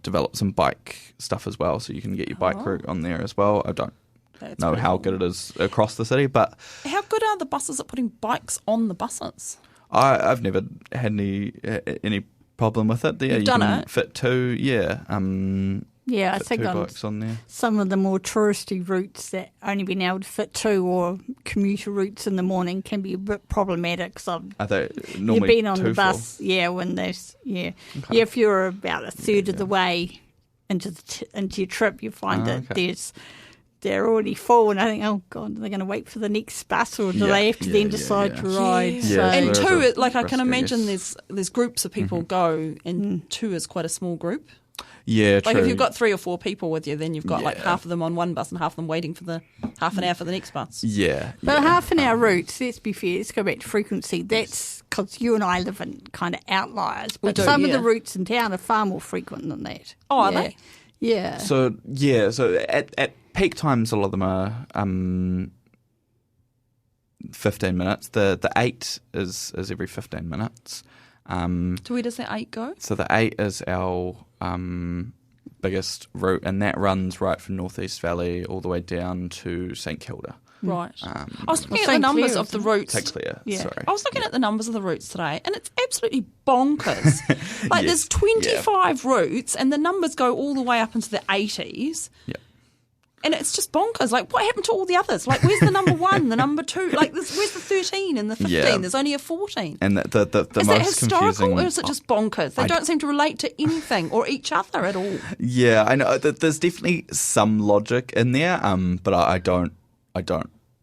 Speaker 3: developed some bike stuff as well, so you can get your bike route on there as well. I don't know how good it is across the city, but
Speaker 1: how good are the buses at putting bikes on the buses?
Speaker 3: I've never had any problem with it.
Speaker 1: You've done it.
Speaker 3: Fit two,
Speaker 2: I think
Speaker 3: two
Speaker 2: on
Speaker 3: bikes on there.
Speaker 2: Some of the more touristy routes that only been able to fit two, or commuter routes in the morning, can be a bit problematic. So
Speaker 3: are they normally
Speaker 2: you've been on the bus, when there's if you're about a third of the way into your trip, you find that they're already full, and I think, oh God, are they going to wait for the next bus, or do they have to then decide to ride?
Speaker 1: Yeah.
Speaker 2: So.
Speaker 1: And two, like I can imagine there's groups of people go, and two is quite a small group.
Speaker 3: Yeah,
Speaker 1: like
Speaker 3: true.
Speaker 1: if you've got 3 or 4 people with you, then you've got like half of them on one bus and half of them waiting for the half an hour for the next bus.
Speaker 3: Yeah.
Speaker 2: But half an hour routes, let's be fair, let's go back to frequency. That's because you and I live in kind of outliers. But some of the routes in town are far more frequent than that.
Speaker 1: Oh, are they?
Speaker 2: Yeah.
Speaker 3: So at peak times, a lot of them are 15 minutes. The 8 is every 15 minutes.
Speaker 1: So where does that 8 go?
Speaker 3: So the 8 is our biggest route, and that runs right from North East Valley all the way down to St Kilda.
Speaker 1: Right. I was looking at the numbers of the routes.
Speaker 3: St Clair, sorry.
Speaker 1: I was looking at the numbers of the routes today, and it's absolutely bonkers. Like there's 25 routes, and the numbers go all the way up into the 80s.
Speaker 3: Yeah.
Speaker 1: And it's just bonkers. Like, what happened to all the others? Like, where's the number 1, the number 2? Like, where's the 13 and the 15?
Speaker 3: Yeah.
Speaker 1: There's only a 14.
Speaker 3: And the
Speaker 1: is
Speaker 3: most
Speaker 1: that historical,
Speaker 3: confusing,
Speaker 1: or is it just bonkers? They don't seem to relate to anything or each other at all.
Speaker 3: Yeah, I know. There's definitely some logic in there, but I don't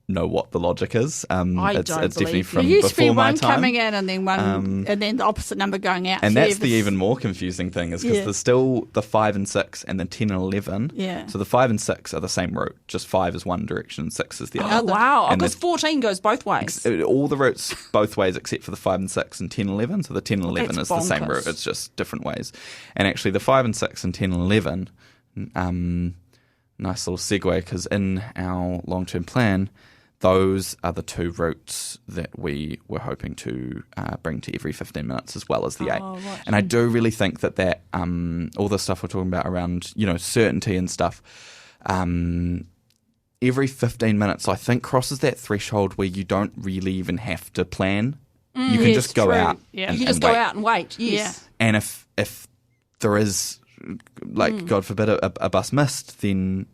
Speaker 3: know what the logic is. It's definitely from
Speaker 2: there used to be
Speaker 3: before my
Speaker 2: one
Speaker 3: time.
Speaker 2: coming in and then one, and then the opposite number going out.
Speaker 3: And that's the even more confusing thing, is because there's still the 5 and 6 and the 10 and 11.
Speaker 2: Yeah.
Speaker 3: So the 5 and 6 are the same route, just 5 is one direction, 6 is the other.
Speaker 1: Oh, wow.
Speaker 3: And
Speaker 1: Because 14 goes both ways.
Speaker 3: all the routes both ways except for the 5 and 6 and 10 and 11. So the 10 and 11 is the same
Speaker 1: bonkers.
Speaker 3: route, it's just different ways. And actually the 5 and 6 and 10 and 11, nice little segue, because in our long-term plan, those are the 2 routes that we were hoping to bring to every 15 minutes, as well as the 8.
Speaker 1: Right.
Speaker 3: And I do really think that all the stuff we're talking about around, certainty and stuff, every 15 minutes, I think, crosses that threshold where you don't really even have to plan. You can just go out.
Speaker 2: Yeah.
Speaker 1: You can just go out and wait, yes.
Speaker 2: Yeah.
Speaker 3: And if there is, God forbid, a bus missed, then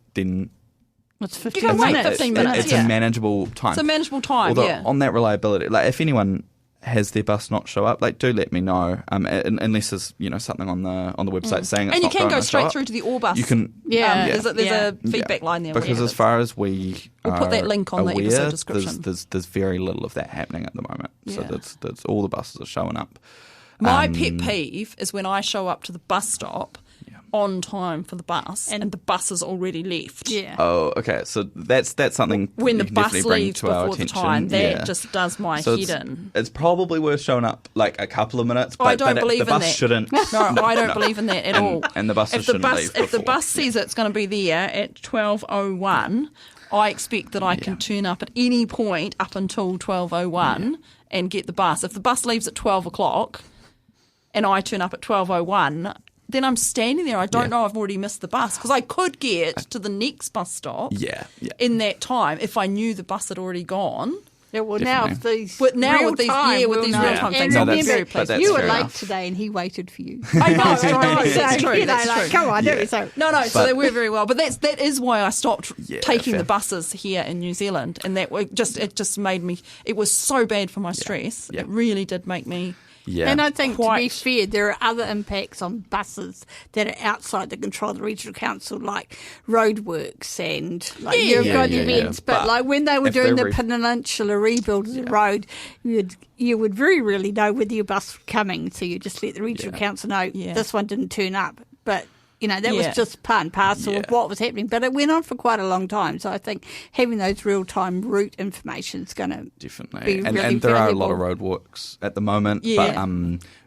Speaker 2: it's 15
Speaker 1: you can wait
Speaker 2: minutes.
Speaker 1: 15 minutes.
Speaker 3: It's a manageable time.
Speaker 1: It's a manageable time,
Speaker 3: Although, on that reliability, like if anyone has their bus not show up, like do let me know. Unless there's something on the website saying it's
Speaker 1: and you
Speaker 3: not
Speaker 1: can
Speaker 3: going
Speaker 1: go
Speaker 3: to show
Speaker 1: straight
Speaker 3: up.
Speaker 1: through to the All Bus.
Speaker 3: You can.
Speaker 1: There's a feedback line there.
Speaker 3: Because as far as we'll
Speaker 1: put that link on the episode description.
Speaker 3: There's very little of that happening at the moment. So that's all the buses are showing up.
Speaker 1: My pet peeve is when I show up to the bus stop on time for the bus and the bus is already left.
Speaker 2: Yeah.
Speaker 3: Oh, okay. So that's something
Speaker 1: when the
Speaker 3: you can
Speaker 1: bus
Speaker 3: definitely bring
Speaker 1: leaves
Speaker 3: to our
Speaker 1: before the
Speaker 3: attention.
Speaker 1: time. That just does my head in.
Speaker 3: It's probably worth showing up like a couple of minutes. But
Speaker 1: I don't believe
Speaker 3: the
Speaker 1: in
Speaker 3: bus
Speaker 1: that.
Speaker 3: shouldn't.
Speaker 1: No, I don't believe in that at all.
Speaker 3: And the buses shouldn't leave
Speaker 1: If the
Speaker 3: before.
Speaker 1: bus says it's going to be there at 12:01, I expect that I can turn up at any point up until 12:01 and get the bus. If the bus leaves at 12 o'clock and I turn up at 12:01, then I'm standing there. I don't know I've already missed the bus because I could get to the next bus stop in that time if I knew the bus had already gone.
Speaker 2: Yeah, well, now with these
Speaker 1: real time
Speaker 2: things,
Speaker 1: I'll be very pleasant.
Speaker 2: You were late today, and he waited for you.
Speaker 1: I know, that's true.
Speaker 2: Come on,
Speaker 1: No, so they were very well. But that is why I stopped taking the buses here in New Zealand, and it just made me. It was so bad for my stress. It really did make me.
Speaker 3: Yeah.
Speaker 2: And I think, to be fair, there are other impacts on buses that are outside the control of the Regional Council, like roadworks and you've got events. But like when they were doing the peninsula rebuild of the road, you would very rarely know whether your bus was coming. So you just let the Regional Council know this one didn't turn up. But that was just part and parcel of what was happening. But it went on for quite a long time. So I think having those real-time route information is going to be really
Speaker 3: and there are a lot of roadworks at the moment. But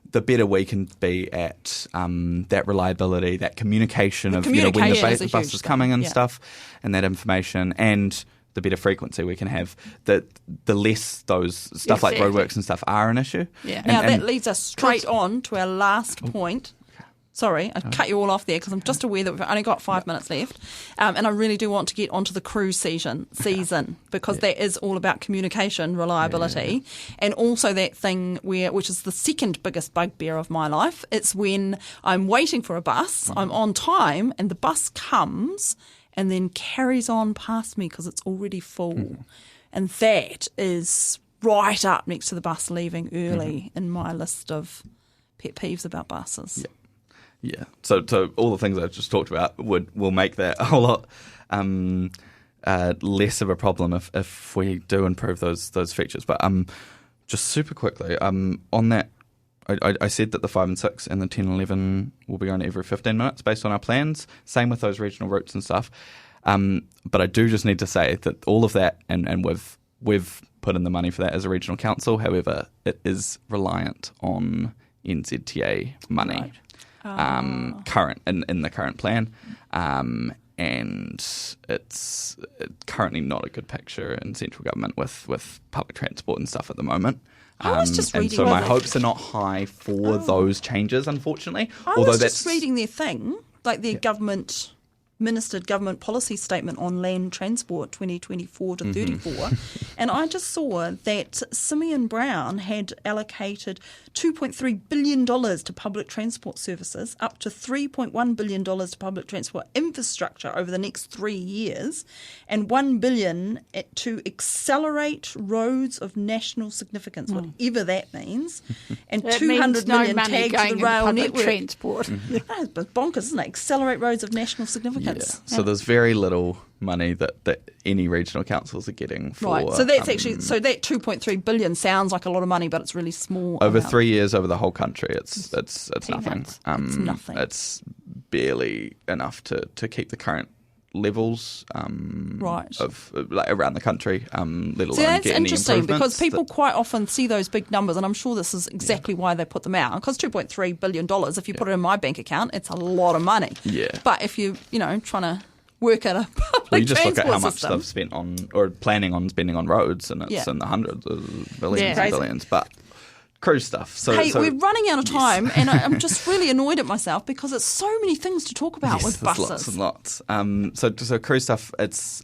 Speaker 3: the better we can be at that reliability, that communication of when the bus is coming and stuff, and that information, and the better frequency we can have, the less those stuff like roadworks and stuff are an issue.
Speaker 1: Yeah. Now that leads us straight on to our last point. Sorry, I cut you all off there because I'm just aware that we've only got 5 minutes left, and I really do want to get onto the cruise season because that is all about communication, reliability, and also that thing which is the second biggest bugbear of my life. It's when I'm waiting for a bus, I'm on time, and the bus comes and then carries on past me because it's already full, and that is right up next to the bus leaving early in my list of pet peeves about buses.
Speaker 3: Yeah. Yeah, so all the things I just talked about will make that a whole lot less of a problem if we do improve those features. But just super quickly, on that, I said that the 5 and 6 and the 10 and 11 will be on every 15 minutes based on our plans. Same with those regional routes and stuff. But I do just need to say that all of that, and we've put in the money for that as a regional council. However, it is reliant on NZTA money. Right. Current in the current plan, and it's currently not a good picture in central government with public transport and stuff at the moment.
Speaker 1: I was just reading,
Speaker 3: and so my hopes are not high for those changes, unfortunately.
Speaker 1: I was just reading their thing, like their government policy statement on land transport 2024 to 34, and I just saw that Simeon Brown had allocated $2.3 billion to public transport services, up to $3.1 billion to public transport infrastructure over the next 3 years, and $1 billion to accelerate roads of national significance, whatever that means, and $200 million tagged to the rail network.
Speaker 2: Transport.
Speaker 1: That's bonkers, isn't it? Accelerate roads of national significance.
Speaker 3: Yeah. So there's very little money that any regional councils are getting for.
Speaker 1: Right. So that's actually that 2.3 billion sounds like a lot of money, but it's really small.
Speaker 3: Over 3 years over the whole country, it's nothing.
Speaker 1: It's nothing.
Speaker 3: It's barely enough to keep the current levels of like around the country, let alone
Speaker 1: that's
Speaker 3: get any
Speaker 1: interesting
Speaker 3: improvements.
Speaker 1: Because people quite often see those big numbers, and I'm sure this is exactly why they put them out. Because $2.3 billion, if you put it in my bank account, it's a lot of money. Yeah. But if you trying to work at a public
Speaker 3: you just look at how much
Speaker 1: system,
Speaker 3: they've spent on or planning on spending on roads, and it's in the hundreds of billions and billions. But cruise stuff. So
Speaker 1: we're running out of time, and I'm just really annoyed at myself because it's so many things to talk about with buses.
Speaker 3: Lots and lots. So cruise stuff. It's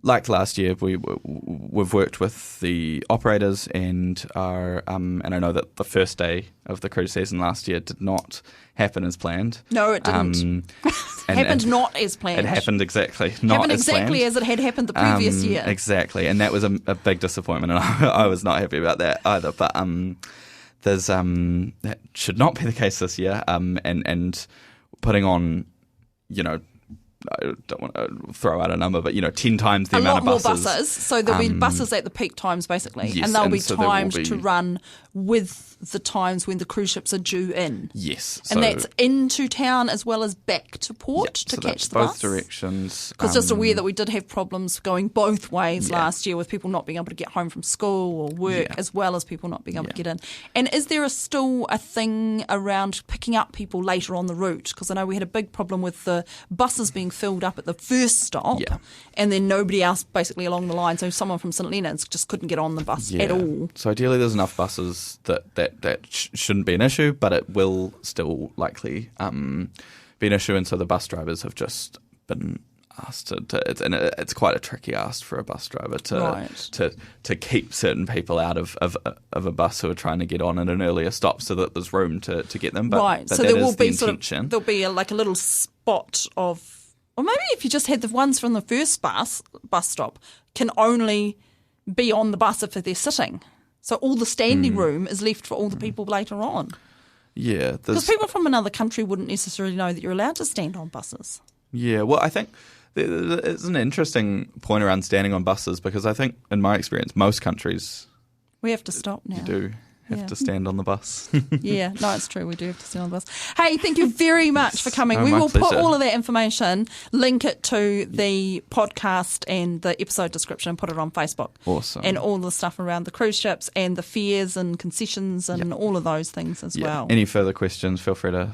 Speaker 3: like last year. We've worked with the operators and and I know that the first day of the cruise season last year did not happen as planned.
Speaker 1: No, it didn't. Happened not as planned.
Speaker 3: It happened exactly
Speaker 1: as it had happened the previous year.
Speaker 3: Exactly, and that was a big disappointment, and I was not happy about that either. But there's that should not be the case this year. And putting on, I don't want to throw out a number, but 10 times the amount of buses.
Speaker 1: A lot more buses. So there'll be buses at the peak times, basically, and there'll be times to run with the times when the cruise ships are due in.
Speaker 3: Yes,
Speaker 1: and that's into town as well as back to port to catch the bus.
Speaker 3: Both directions.
Speaker 1: Because just aware that we did have problems going both ways last year with people not being able to get home from school or work, as well as people not being able to get in. And is there still a thing around picking up people later on the route? Because I know we had a big problem with the buses being filled up at the first stop, and then nobody else basically along the line. So someone from St Leonard's just couldn't get on the bus at all.
Speaker 3: So ideally, there's enough buses that shouldn't be an issue, but it will still likely be an issue, and so the bus drivers have just been asked it's quite a tricky ask for a bus driver to keep certain people out of a bus who are trying to get on at an earlier stop so that there's room to get them. But
Speaker 1: so there will be there'll be a little spot of, or maybe if you just had the ones from the first bus stop can only be on the bus if they're sitting. So all the standing room is left for all the people later on.
Speaker 3: Yeah,
Speaker 1: because people from another country wouldn't necessarily know that you're allowed to stand on buses.
Speaker 3: Yeah, well, I think it's an interesting point around standing on buses, because I think, in my experience, most countries...
Speaker 1: We have to stop now.
Speaker 3: You do have to stand on the bus.
Speaker 1: Yeah, no, it's true. We do have to stand on the bus. Hey, thank you very much for coming. We will
Speaker 3: pleasure.
Speaker 1: Put all of that information, link it to the podcast and the episode description, and put it on Facebook.
Speaker 3: Awesome.
Speaker 1: And all the stuff around the cruise ships and the fares and concessions and all of those things as well.
Speaker 3: Any further questions, feel free to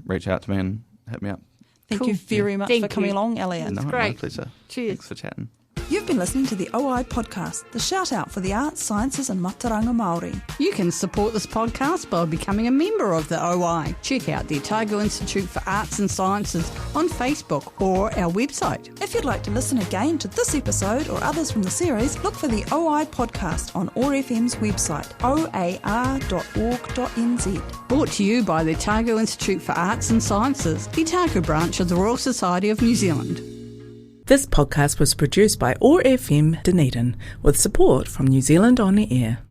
Speaker 3: reach out to me and hit me up.
Speaker 1: Thank you very much for coming along, Elliot.
Speaker 3: No,
Speaker 2: great.
Speaker 3: My pleasure.
Speaker 2: Cheers.
Speaker 3: Thanks for chatting.
Speaker 1: You've been listening to the OI podcast, the shout out for the arts, sciences and mataranga Māori.
Speaker 2: You can support this podcast by becoming a member of the OI. Check out the Otago Institute for Arts and Sciences on Facebook or our website.
Speaker 1: If you'd like to listen again to this episode or others from the series, look for the OI podcast on ORFM's website, oar.org.nz.
Speaker 2: Brought to you by the Otago Institute for Arts and Sciences, the Otago branch of the Royal Society of New Zealand.
Speaker 4: This podcast was produced by ORFM Dunedin with support from New Zealand On the Air.